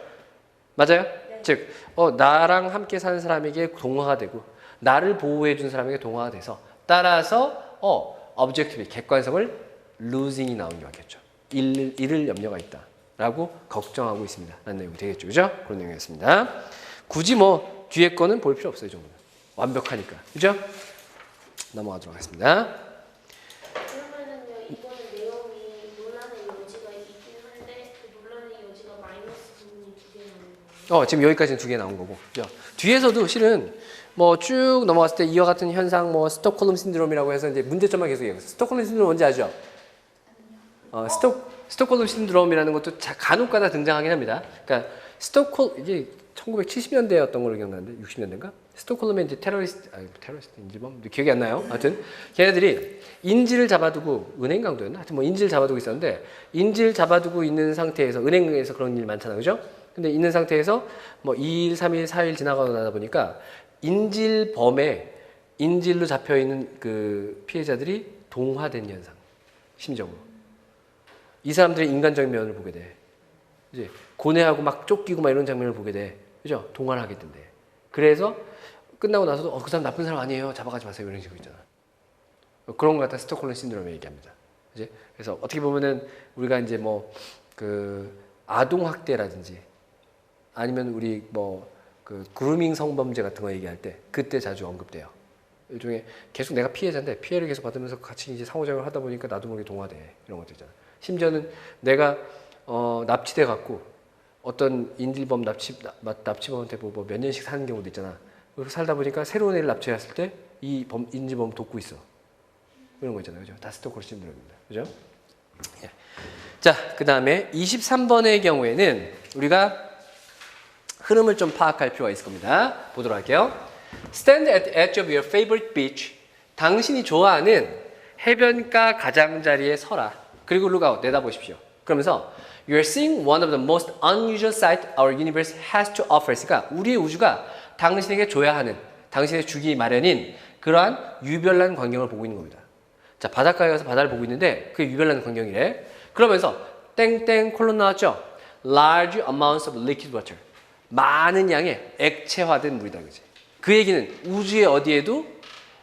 맞아요? 네. 즉 나랑 함께 사는 사람에게 동화가 되고 나를 보호해 준 사람에게 동화가 돼서 따라서 objectively 객관성을 losing이 나오는 게 맞겠죠. 잃을 염려가 있다라고 걱정하고 있습니다. 라는 내용이 되겠죠. 그죠? 그런 내용이었습니다. 굳이 뭐 뒤에 거는 볼 필요 없어요. 이 정도는. 완벽하니까. 그죠? 넘어가도록 하겠습니다. 그러면은요 이거는 내용이 논란의 여지가 있긴 한데 그 논란의 여지가 마이너스 부분이 두 개 나오는 거예요. 지금 여기까지는 두 개 나온 거고. 그죠? 뒤에서도 실은 뭐 쭉 넘어갔을 때 이와 같은 현상 뭐 스톡홀름 신드롬이라고 해서 이제 문제점만 계속 얘기해요. 스톡홀름 신드롬 뭔지 아죠? 스톡홀름 신드롬이라는 것도 간혹가다 등장하긴 합니다. 그러니까 이게 1970년대였던 걸로 기억나는데 60년대인가? 스톡홀름의 이제 테러리스트 인질범 기억이 안 나요. 하여튼 걔네들이 인질을 잡아두고 은행 강도였나? 하여튼 뭐 인질을 잡아두고 있었는데 인질 잡아두고 있는 상태에서 은행에서 그런 일 많잖아, 그죠? 근데 있는 상태에서 뭐 2일, 3일, 4일 지나가고 나다 보니까 인질범에 인질로 잡혀 있는 그 피해자들이 동화된 현상, 심적으로. 이 사람들의 인간적인 면을 보게 돼. 이제 고뇌하고 막 쫓기고 막 이런 장면을 보게 돼. 그죠? 동화를 하게 된대. 그래서 끝나고 나서도 그 사람 나쁜 사람 아니에요. 잡아가지 마세요. 이런 식으로 있잖아. 그런 거 갖다 스톡홀름 신드롬을 얘기합니다. 그지? 그래서 어떻게 보면은 우리가 이제 뭐 그 아동 학대라든지 아니면 우리 뭐 그 그루밍 성범죄 같은 거 얘기할 때 그때 자주 언급돼요. 일종의 계속 내가 피해자인데 피해를 계속 받으면서 같이 이제 상호작용을 하다 보니까 나도 모르게 동화돼. 이런 것들 있잖아. 심지어는 내가 납치돼 갖고 어떤 인질범 납치범한테 뭐 몇 년씩 사는 경우도 있잖아. 그렇게 살다 보니까 새로운 애를 납치했을 때 이 인질범 돕고 있어. 이런 거 있잖아요. 그죠? 다 스톡홀름 신드롬입니다. 그죠? 예. 자, 그 다음에 23번의 경우에는 우리가 흐름을 좀 파악할 필요가 있을 겁니다. 보도록 할게요. Stand at the edge of your favorite beach. 당신이 좋아하는 해변가 가장자리에 서라. 그리고 look out, 내다보십시오. 그러면서 You're seeing one of the most unusual sights our universe has to offer. 그러니까 우리의 우주가 당신에게 줘야 하는, 당신에게 주기 마련인 그러한 유별난 광경을 보고 있는 겁니다. 자, 바닷가에 가서 바다를 보고 있는데 그게 유별난 광경이래. 그러면서 땡땡 콜론 나왔죠? Large amounts of liquid water. 많은 양의 액체화된 물이다. 그지? 그 얘기는 우주의 어디에도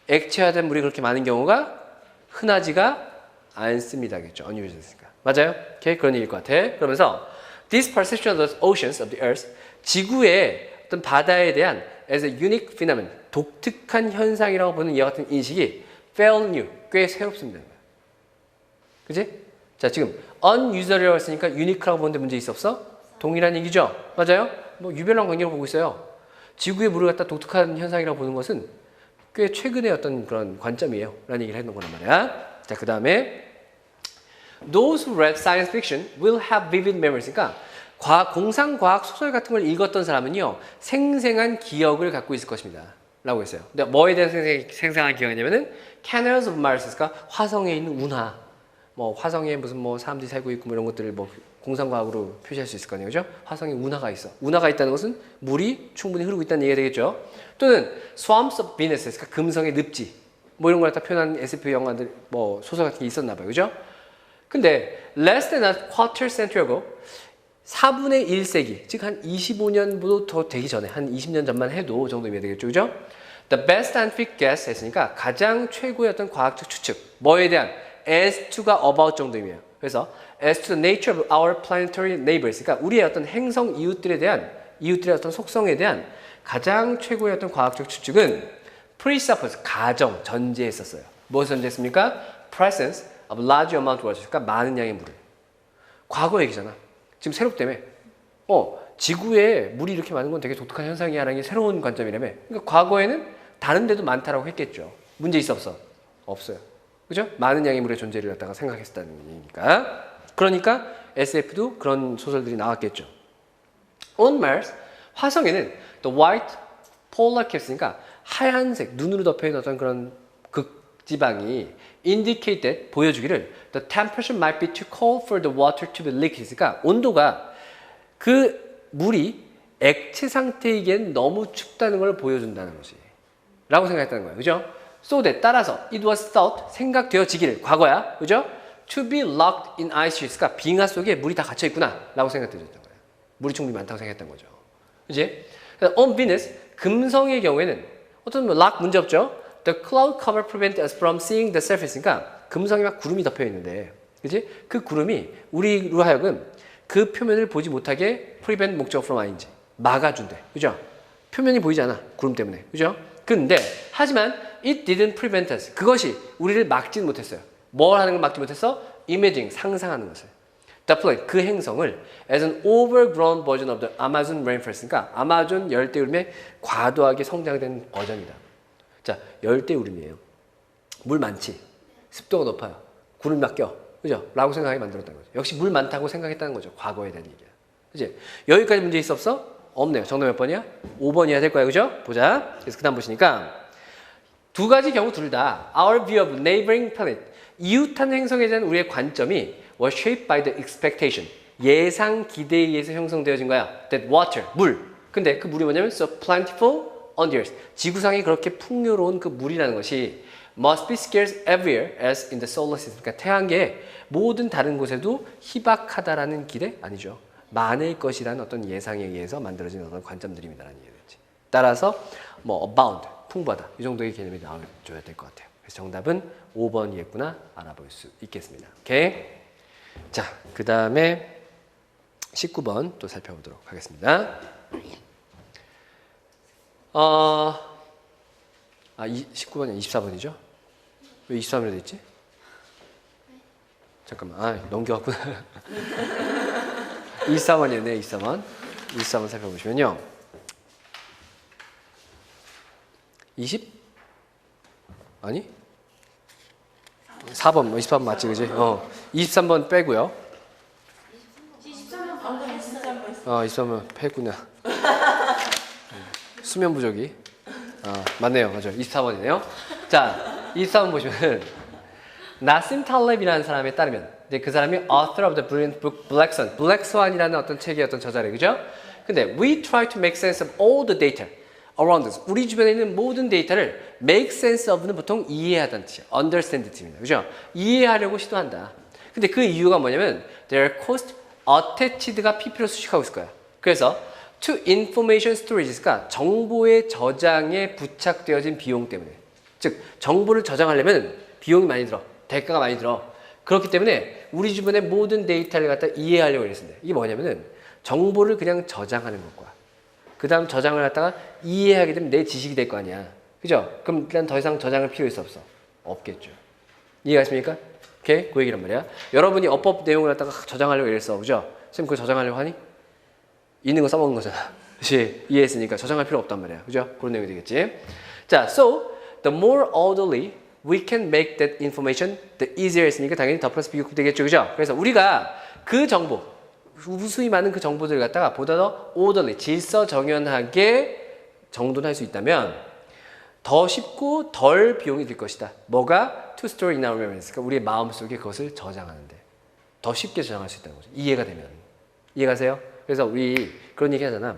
액체화된 물이 그렇게 많은 경우가 흔하지가 않습니다겠죠. unusual이니까. 맞아요? 오케이? 그런 얘기일 것 같아. 그러면서 This perception of the oceans of the earth, 지구의 어떤 바다에 대한 as a unique phenomenon, 독특한 현상이라고 보는 이와 같은 인식이 fairly new, 꽤 새롭습니다. 그지? 자, 지금 unusual이라고 했으니까 unique라고 보는데 문제 있어 없어? 동일한 얘기죠? 맞아요? 뭐 유별난 관계로 보고 있어요. 지구의 물을 갖다 독특한 현상이라고 보는 것은 꽤 최근의 어떤 그런 관점이에요. 라는 얘기를 했던 거란 말이야. 자, 그 다음에 Those who read science fiction will have vivid memories. 그러니까 공상과학 소설 같은 걸 읽었던 사람은요, 생생한 기억을 갖고 있을 것입니다. 라고 했어요. 근데 뭐에 대한 생생한 기억이냐면은 Canals of Mars, 그러니까 화성에 있는 운하, 뭐 화성에 무슨 뭐 사람들이 살고 있고 뭐 이런 것들을 뭐 공상과학으로 표시할 수 있을 거 아니에요, 그죠? 화성에 운하가 있어. 운하가 있다는 것은 물이 충분히 흐르고 있다는 얘기가 되겠죠. 또는 Swamps of Venus, 그러니까 금성의 늪지, 뭐 이런 걸 다 표현한 SF 영화들, 뭐 소설 같은 게 있었나 봐요, 그죠? 근데 less than a quarter century ago, 4분의 1세기, 즉 한 25년보다 더 되기 전에, 한 20년 전만 해도 정도면 되겠죠, 그죠? The best scientific guess 했으니까 가장 최고의 어떤 과학적 추측, 뭐에 대한 as to가 about 정도 의미예요. 그래서 as to the nature of our planetary neighbors, 그러니까 우리의 어떤 행성 이웃들의 어떤 속성에 대한 가장 최고의 어떤 과학적 추측은 presuppose, 가정, 전제했었어요. 무엇을 전제했습니까? Presence of large amount of water, 그러니까 많은 양의 물을. 과거 얘기잖아. 지금 새롭다며. 지구에 물이 이렇게 많은 건 되게 독특한 현상이야라는 게 새로운 관점이라며. 그러니까 과거에는 다른 데도 많다라고 했겠죠. 문제 있어 없어? 없어요. 그죠? 많은 양의 물의 존재를 갖다가 생각했다는 얘기니까. 그러니까 SF도 그런 소설들이 나왔겠죠. On Mars, 화성에는 the white polar caps니까 하얀색, 눈으로 덮여있는 어떤 그런 극지방이 indicate that, 보여주기를 the temperature might be too cold for the water to be liquid. 그러니까 온도가 그 물이 액체 상태이기엔 너무 춥다는 걸 보여준다는 것이 라고 생각했다는 거예요. 그죠? So that, 따라서 it was thought, 생각되어지기를, 과거야. 그죠? To be locked in ice sheets, 그러니까 빙하 속에 물이 다 갇혀 있구나 라고 생각되었던 거예요. 물이 충분히 많다고 생각했던 거죠. 그지? On Venus, 금성의 경우에는 어떤 뭐 lock 문제 없죠? The cloud cover prevent us from seeing the surface. 그러니까 금성에 막 구름이 덮여 있는데, 그지? 그 구름이 우리로 하여금 그 표면을 보지 못하게 prevent 목적 from 아닌지 막아준대. 그죠? 표면이 보이지 않아. 구름 때문에. 그죠? 근데 하지만 it didn't prevent us. 그것이 우리를 막지는 못했어요. 뭘 하는 걸 막지 못했어? Imaging, 상상하는 것을. The planet, 그 행성을 as an overgrown version of the Amazon rainforest. 그러니까 아마존 열대우림의 과도하게 성장된 버전이다. 자, 열대우림이에요. 물 많지. 습도가 높아요. 구름이 막 껴. 그죠? 라고 생각하게 만들었다는 거죠. 역시 물 많다고 생각했다는 거죠. 과거에 대한 얘기야. 그지? 여기까지 문제 있어 없어? 없네요. 정답 몇 번이야? 5번이어야 될 거야. 그죠? 보자. 그래서 그 다음 보시니까 두 가지 경우 둘 다 our view of neighboring planet, 이웃한 행성에 대한 우리의 관점이 was shaped by the expectation, 예상 기대에 의해서 형성되어진 거야. That water, 물. 근데 그 물이 뭐냐면 so plentiful on the earth, 지구상에 그렇게 풍요로운 그 물이라는 것이 must be scarce everywhere as in the solar system. 그러니까 태양계의 모든 다른 곳에도 희박하다라는 기대? 아니죠. 많을 것이라는 어떤 예상에 의해서 만들어진 어떤 관점들입니다라는 얘기겠지. 따라서 뭐 abound, 풍부하다 이 정도의 개념이 나와줘야 될 것 같아요. 그래서 정답은 5번이겠구나 알아볼 수 있겠습니다. 오케이. 자, 그 다음에 19번 또 살펴보도록 하겠습니다. 19번이 24번이죠? 왜 23번이 됐지? 잠깐만, 넘겨왔구나. 24번이었네, 24번. 24번 살펴보시면요. 20? 아니? 4번, 24번 맞지, 그지? 23번 빼고요. 23번 방금 했어요. 23번 빼구나. 수면 부족이. 맞네요. 맞아요. 24번이네요. 자, 24번 보시면 나심 탈렙이라는 사람에 따르면 그 사람이 author of the brilliant book Black Swan. Black Swan이라는 어떤 책의 어떤 저자래. 그죠? 근데 we try to make sense of all the data around us. 우리 주변에 있는 모든 데이터를 make sense of는 보통 이해하다는 뜻이에요. understand 뜻입니다. 그죠? 이해하려고 시도한다. 근데 그 이유가 뭐냐면 their cost attached가 PP로 수식하고 있을 거야. 그래서 to information storage가 정보의 저장에 부착되어진 비용 때문에, 즉 정보를 저장하려면 비용이 많이 들어, 대가가 많이 들어. 그렇기 때문에 우리 주변의 모든 데이터를 갖다 이해하려고 했습니다. 이게 뭐냐면은 정보를 그냥 저장하는 것과 그 다음 저장을 갖다가 이해하게 되면 내 지식이 될 거 아니야. 그죠? 그럼 일단 더 이상 저장을 필요 있어 없어? 없겠죠. 이해가십니까? 오케이? 그 얘기란 말이야. 여러분이 어법 내용을 갖다가 저장하려고 이랬어. 그죠? 선생님 그거 저장하려고 하니? 있는 거 써먹는 거잖아. 그치? 이해했으니까 저장할 필요 없단 말이야. 그죠? 그런 내용이 되겠지. 자, so the more orderly we can make that information, the easier 했으니까 당연히 더 플러스 비교 되겠죠. 그죠? 그래서 우리가 그 정보, 우수히 많은 그 정보들을 갖다가 보다 더 orderly, 질서정연하게 정돈할 수 있다면 더 쉽고 덜 비용이 들 것이다. 뭐가? To store in our memories. 그러니까 우리의 마음속에 그것을 저장하는데 더 쉽게 저장할 수 있다는 거죠. 이해가 되면. 이해가세요? 그래서 우리 그런 얘기 하잖아.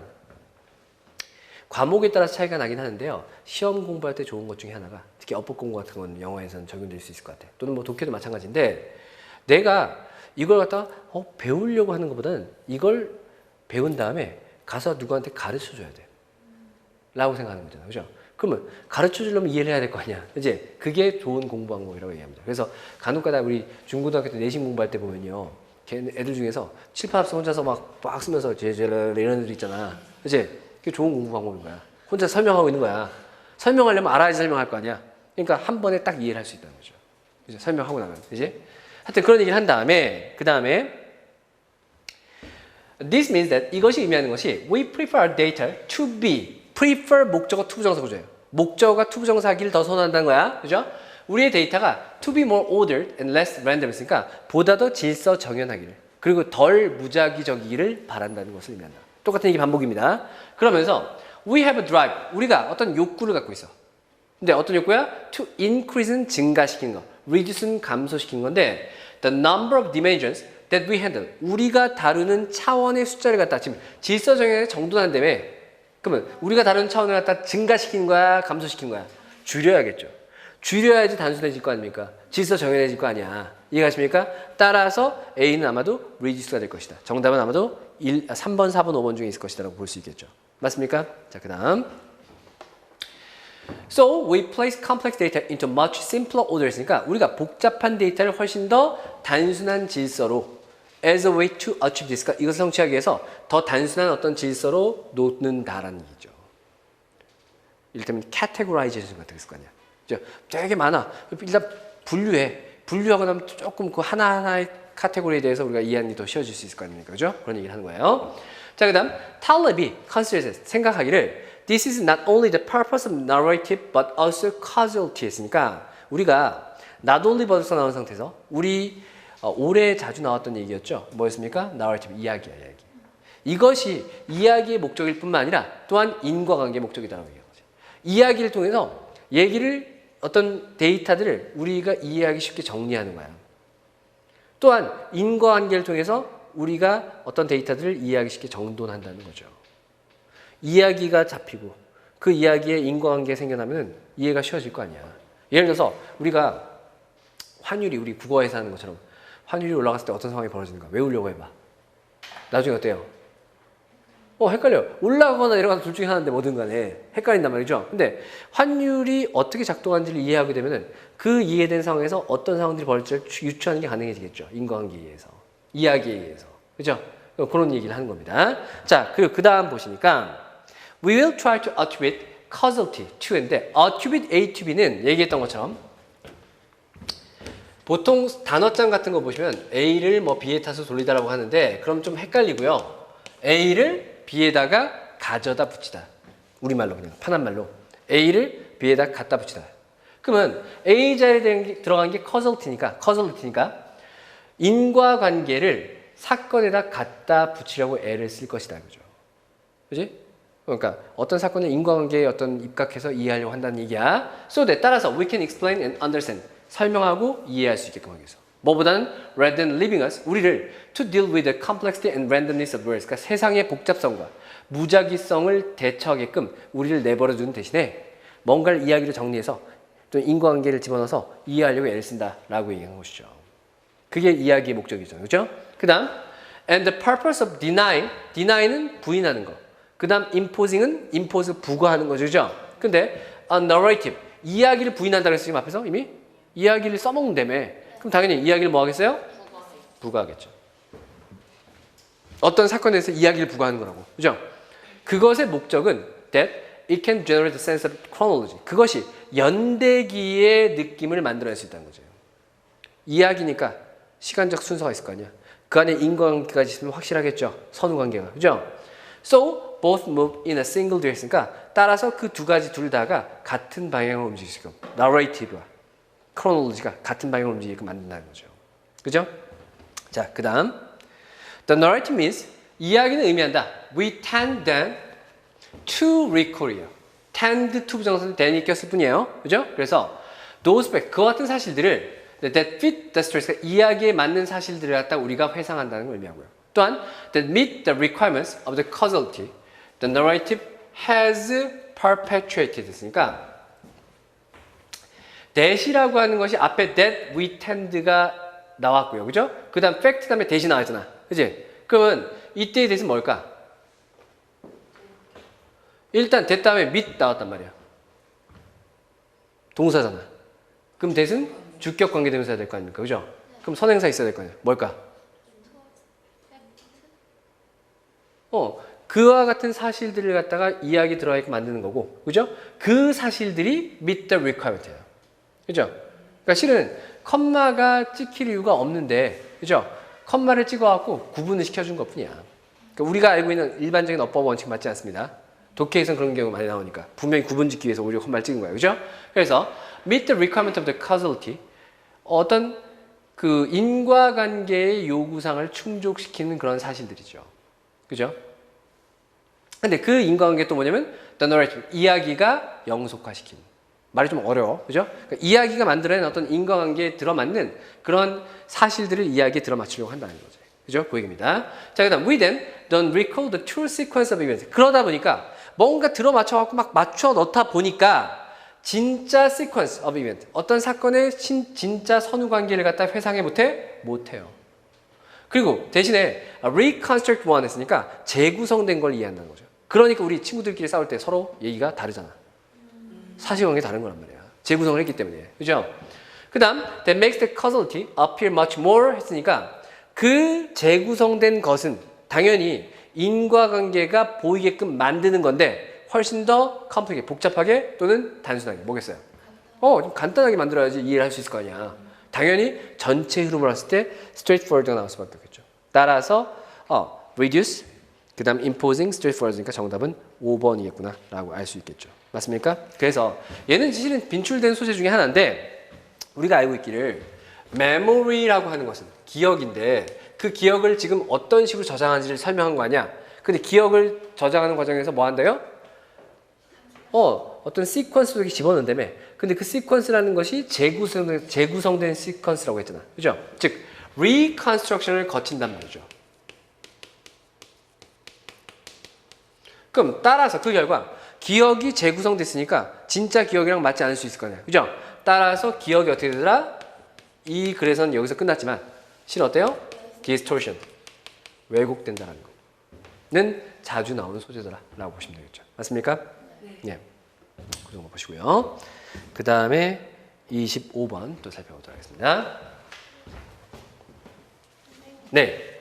과목에 따라서 차이가 나긴 하는데요. 시험 공부할 때 좋은 것 중에 하나가 특히 어법 공부 같은 건 영어에서는 적용될 수 있을 것 같아. 또는 뭐 독해도 마찬가지인데 내가 이걸 갖다가 배우려고 하는 것보다는 이걸 배운 다음에 가서 누구한테 가르쳐 줘야 돼. 라고 생각하는 거잖아. 그죠? 그러면 가르쳐 주려면 이해를 해야 될 거 아니야. 이제 그게 좋은 공부 방법이라고 얘기합니다. 그래서 간혹가다 우리 중고등학교 때 내신 공부할 때 보면요. 애들 중에서 칠판합서 혼자서 막 쓰면서 제제를 이런 애들 있잖아. 그치? 그게 좋은 공부 방법인 거야. 혼자 설명하고 있는 거야. 설명하려면 알아야지 설명할 거 아니야. 그러니까 한 번에 딱 이해를 할 수 있다는 거죠. 그죠? 설명하고 나면. 그지? 하여튼 그런 얘기를 한 다음에, 그 다음에, this means that 이것이 의미하는 것이 we prefer our data to be, prefer 목적어 투부정사 구조예요. 목적어가 투부정사기를 더 선호한다는 거야. 그죠? 우리의 데이터가 to be more ordered and less random 했으니까 보다 더 질서 정연하기를 그리고 덜 무작위적이기를 바란다는 것을 의미한다. 똑같은 얘기 반복입니다. 그러면서 we have a drive. 우리가 어떤 욕구를 갖고 있어. 근데 어떤 욕구야? to increase는 증가시키는 거, reduce는 감소시키는 건데 the number of dimensions that we handle. 우리가 다루는 차원의 숫자를 갖다 지금 질서 정연하게 정돈한다며. 그러면 우리가 다루는 차원을 갖다 증가시키는 거야? 감소시키는 거야? 줄여야겠죠. 줄여야지 단순해질 거 아닙니까? 질서 정연해질 거 아니야. 이해가십니까? 따라서 A는 아마도 reduce가 될 것이다. 정답은 아마도 3번, 4번, 5번 중에 있을 것이다 라고 볼 수 있겠죠. 맞습니까? 자, 그 다음. So, we place complex data into much simpler order 했으니까 우리가 복잡한 데이터를 훨씬 더 단순한 질서로 as a way to achieve this. 이것을 성취하기 위해서 더 단순한 어떤 질서로 놓는다라는 얘기죠. 이를테면 categorization 같은 거 있을 거 아니야. 되게 많아. 일단 분류해. 분류하고 나면 조금 그 하나하나의 카테고리에 대해서 우리가 이해하는 게 더 쉬워질 수 있을 거 아닙니까? 그죠? 그런 얘기를 하는 거예요. 자, 그 다음 탈렙이 considers 생각하기를 this is not only the purpose of narrative but also causality 했으니까 우리가 not only 버드서 나온 상태에서 우리 올해 자주 나왔던 얘기였죠. 뭐였습니까? narrative, 이야기야, 이야기. 이것이 이야기의 목적일 뿐만 아니라 또한 인과관계의 목적이다라고 얘기하는 거죠. 이야기를 통해서 얘기를 어떤 데이터들을 우리가 이해하기 쉽게 정리하는 거야. 또한 인과관계를 통해서 우리가 어떤 데이터들을 이해하기 쉽게 정돈한다는 거죠. 이야기가 잡히고 그 이야기에 인과관계가 생겨나면 이해가 쉬워질 거 아니야. 예를 들어서 우리가 환율이 우리 국어에서 하는 것처럼 환율이 올라갔을 때 어떤 상황이 벌어지는가 외우려고 해봐. 나중에 어때요? 헷갈려요. 올라가거나 내려가거나 둘 중에 하나인데 뭐든 간에 헷갈린단 말이죠. 근데 환율이 어떻게 작동하는지를 이해하게 되면은 그 이해된 상황에서 어떤 상황들이 벌어질지 유추하는 게 가능해지겠죠. 인과관계에 의해서. 이야기에 의해서. 그죠? 그런 얘기를 하는 겁니다. 자, 그리고 그 다음 보시니까 We will try to attribute causality to인데 attribute A to B는 얘기했던 것처럼 보통 단어장 같은 거 보시면 A를 뭐 B에 타서 돌리다라고 하는데 그럼 좀 헷갈리고요. A를 B에다가 가져다 붙이다. 우리말로 그냥 편한 말로 A를 B에다 갖다 붙이다. 그러면 A 자리에 들어간 게 causal이니까 인과관계를 사건에다 갖다 붙이려고 애를 쓸 것이다. 그죠? 그지? 그러니까 어떤 사건을 인과관계에 어떤 입각해서 이해하려고 한다는 얘기야. So that 따라서 we can explain and understand. 설명하고 이해할 수 있게끔 하기 위해서. 뭐보다는 rather than leaving us, 우리를 to deal with the complexity and randomness of words. 그러니까 세상의 복잡성과 무작위성을 대처하게끔 우리를 내버려두는 대신에 뭔가를 이야기로 정리해서 또 인과관계를 집어넣어서 이해하려고 애를 쓴다라고 얘기하는 것이죠. 그게 이야기의 목적이죠. 그죠? 그 다음 and the purpose of deny는 부인하는 거. 그 다음 imposing은 impose 부과하는 거죠. 그죠? 근데 a narrative, 이야기를 부인한다고 했어요. 지금 앞에서 이미 이야기를 써먹는다며. 그럼 당연히 이야기를 뭐 하겠어요? 부과하겠죠. 어떤 사건에 대해서 이야기를 부과하는 거라고. 그죠? 그것의 목적은 that it can generate a sense of chronology. 그것이 연대기의 느낌을 만들어낼 수 있다는 거죠. 이야기니까 시간적 순서가 있을 거 아니야. 그 안에 인과관계가 있으면 확실하겠죠. 선후관계가. 그죠? So, both move in a single direction. 그러니까 따라서 그 두 가지 둘 다가 같은 방향으로 움직이게끔 narrative와 chronology가 같은 방향으로 움직이게끔 만든다는 거죠. 그죠? 자, 그 다음 The narrative means 이야기는 의미한다. We tend then to recall이요. tend to 부정사는 then이 꼈을 뿐이에요. 그죠? 그래서 those facts, 그와 같은 사실들을 that fit the story, 그러니까 이야기에 맞는 사실들을 갖다 우리가 회상한다는 걸 의미하고요. 또한 that meet the requirements of the causality, the narrative has perpetuated 했으니까 that이라고 하는 것이 앞에 that, we tend가 나왔고요. 그죠? 그 다음 fact 다음에 that이 나왔잖아. 그지? 그러면 이때의 that은 뭘까? 일단 that 다음에 meet 나왔단 말이야. 동사잖아. 그럼 that은 주격 관계대명사가 될 거 아닙니까? 그죠? 그럼 선행사 있어야 될 거 아니야. 뭘까? 그와 같은 사실들을 갖다가 이야기 들어가게 만드는 거고, 그죠? 그 사실들이 meet the requirement예요. 그죠? 그러니까 실은 컴마가 찍힐 이유가 없는데, 그죠? 컴마를 찍어갖고 구분을 시켜준 것 뿐이야. 그러니까 우리가 알고 있는 일반적인 어법 원칙 맞지 않습니다. 독해에서는 그런 경우가 많이 나오니까 분명히 구분 짓기 위해서 오히려 컴마를 찍은 거예요. 그죠? 그래서 meet the requirement of the causality, 어떤 그 인과관계의 요구사항을 충족시키는 그런 사실들이죠. 그죠? 근데 그 인과관계 또 뭐냐면 the narrative, 이야기가 영속화시키는. 말이 좀 어려워. 그죠? 그러니까 이야기가 만들어낸 어떤 인과관계에 들어맞는 그런 사실들을 이야기에 들어맞추려고 한다는 거죠. 그죠? 그 얘기입니다. 자, 그 다음 we then don't recall the true sequence of events. 그러다 보니까 뭔가 들어맞춰갖고 막 맞춰 넣다 보니까 진짜 sequence of event, 어떤 사건의 진짜 선후관계를 갖다 회상해 못해요. 그리고 대신에 reconstruct one 했으니까 재구성된 걸 이해한다는 거죠. 그러니까 우리 친구들끼리 싸울 때 서로 얘기가 다르잖아. 사실관계 다른 거란 말이야. 재구성을 했기 때문에. 그죠? 그 다음 that makes the causality appear much more 했으니까 그 재구성된 것은 당연히 인과관계가 보이게끔 만드는 건데 훨씬 더 컴플릭해, 복잡하게 또는 단순하게. 뭐겠어요? 좀 간단하게 만들어야지 이해를 할 수 있을 거 아니야. 당연히 전체 흐름을 봤을 때 straightforward가 나올 수밖에 없겠죠. 따라서 reduce, 그 다음 imposing, straightforward니까 정답은 5번이겠구나 라고 알 수 있겠죠. 맞습니까? 그래서 얘는 사실은 빈출된 소재 중에 하나인데 우리가 알고 있기를 memory라고 하는 것은 기억인데 그 기억을 지금 어떤 식으로 저장하는지를 설명한 거 아니야. 근데 기억을 저장하는 과정에서 뭐 한대요? 어떤 시퀀스 속에 집어넣는다며. 근데 그 시퀀스라는 것이 재구성된 시퀀스라고 했잖아. 그죠? 즉 reconstruction을 거친단 말이죠. 그럼 따라서 그 결과 기억이 재구성됐으니까 진짜 기억이랑 맞지 않을 수 있을 거냐. 그죠? 따라서 기억이 어떻게 되더라? 이 글에서는 여기서 끝났지만 실은 어때요? distortion, 왜곡된다라는 거는 자주 나오는 소재다라고 보시면 되겠죠. 맞습니까? 네. 그 정도 보시고요. 그 다음에 25번 또 살펴보도록 하겠습니다. 네.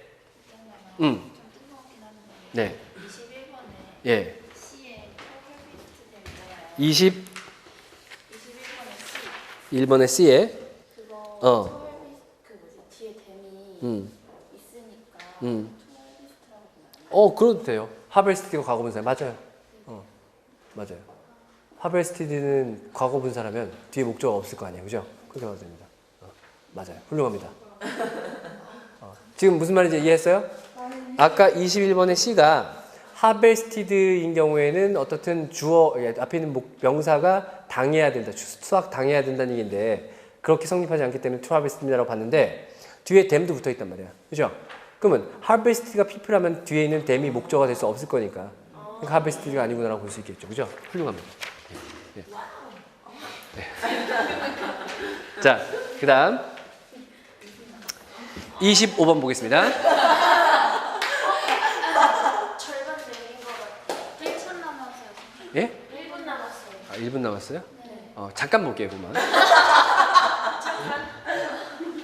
좀 뜬금없긴 한데 네. 21번에 예. C에 프로그래미스트 될 21번의 C에 그거 어. 그 뭐지 뒤에 댐이 음. 있으니까 음. 프로그래미스트라고 보면 안 돼? 그래도 돼요. 하벨스티드가 과거 분사 맞아요. 맞아요. 하벨스티드는 과거 분사라면 뒤에 목적어가 없을 거 아니에요. 그죠? 그렇게 봐도 됩니다. 맞아요. 훌륭합니다. 지금 무슨 말인지 이해했어요? 아까 21번의 C가 하벨스티드인 경우에는 어떻든 주어 앞에 있는 명사가 당해야 된다. 수학 당해야 된다는 얘기인데 그렇게 성립하지 않기 때문에 to harvest입니다라고 봤는데 뒤에 댐도 붙어 있단 말이야. 그죠? 그러면 harvest가 people하면 뒤에 있는 댐이 목적어가 될 수 없을 거니까 그러니까 harvest가 아니구나라고 볼 수 있겠죠. 그죠? 훌륭합니다. 네. 네. 자, 그 다음 25번 보겠습니다. 절반 내린 것 같아요. 1분 남았어요. 예? 1분 남았어요. 1분 남았어요? 네. 잠깐 볼게요, 그만.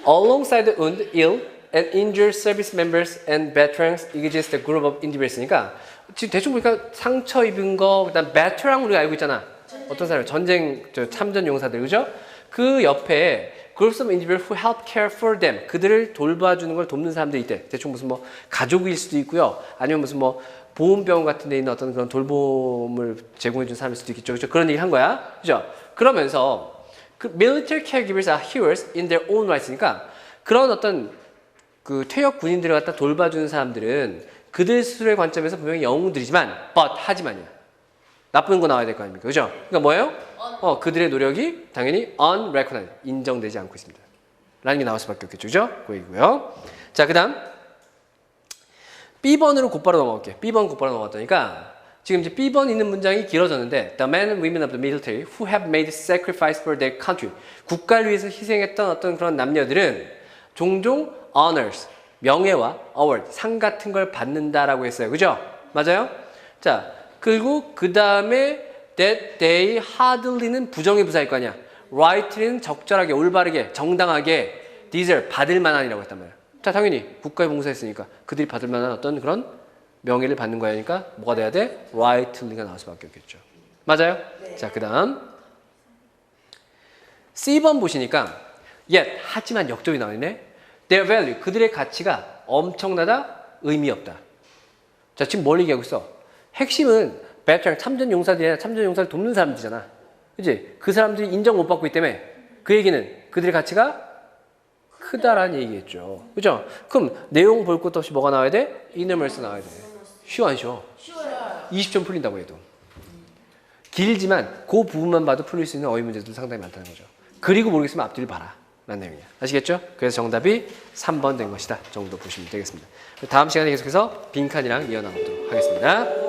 Alongside the wounded, ill, and injured service members and veterans exists a group of individuals니까 지금 대충 보니까 상처 입은 거, 그다음 veteran 우리가 알고 있잖아. 어떤 사람 전쟁 참전 용사들 그죠? 그 옆에 groups of individuals who help care for them 그들을 돌봐주는 걸 돕는 사람들이 있대. 대충 무슨 뭐 가족일 수도 있고요. 아니면 무슨 뭐 보훈병원 같은 데 있는 어떤 그런 돌봄을 제공해 준 사람일 수도 있겠죠. 그죠? 그런 얘기 한 거야. 그죠? 그러면서 그 military caregivers are heroes in their own rights니까 그런 어떤 그 퇴역 군인들을 갖다 돌봐주는 사람들은 그들 스스로의 관점에서 분명히 영웅들이지만 하지만이야. 나쁜 거 나와야 될 거 아닙니까? 그죠? 그러니까 뭐예요? 그들의 노력이 당연히 unrecognized, 인정되지 않고 있습니다. 라는 게 나올 수밖에 없겠죠. 그죠? 그 얘기고요. 자, 그 다음 B번으로 곧바로 넘어갈게요. B번 곧바로 넘어갔다니까 지금 이제 B번 있는 문장이 길어졌는데 The men and women of the military who have made sacrifice for their country 국가를 위해서 희생했던 어떤 그런 남녀들은 종종 honors, 명예와 award, 상 같은 걸 받는다라고 했어요. 그죠? 맞아요? 자, 그리고 그 다음에 that they hardly는 부정의 부사일 거 아니야. right는 적절하게, 올바르게, 정당하게 deserve, 받을 만한이라고 했단 말이야. 자, 당연히 국가에 봉사했으니까 그들이 받을 만한 어떤 그런 명예를 받는 거니까 뭐가 돼야 돼? rightly가 나올 수밖에 없겠죠. 맞아요? 네. 자, 그 다음 C번 보시니까 yet, 하지만 역접이 나오네. Their value, 그들의 가치가 엄청나다, 의미 없다. 자, 지금 뭘 얘기하고 있어? 핵심은 veteran, 참전 용사들이나 참전 용사를 돕는 사람들이잖아. 그치? 그 사람들이 인정 못 받고 있기 때문에 그 얘기는 그들의 가치가 크다라는 얘기겠죠. 그죠? 그럼 내용 볼 것도 없이 뭐가 나와야 돼? innermost 나와야 돼. 쉬워 안 쉬워? 쉬워요. 20점 풀린다고 해도. 길지만 그 부분만 봐도 풀릴 수 있는 어휘 문제도 상당히 많다는 거죠. 그리고 모르겠으면 앞뒤를 봐라. 라는 내용이야. 아시겠죠? 그래서 정답이 3번 된 것이다. 정도 보시면 되겠습니다. 다음 시간에 계속해서 빈칸이랑 이어나가도록 하겠습니다.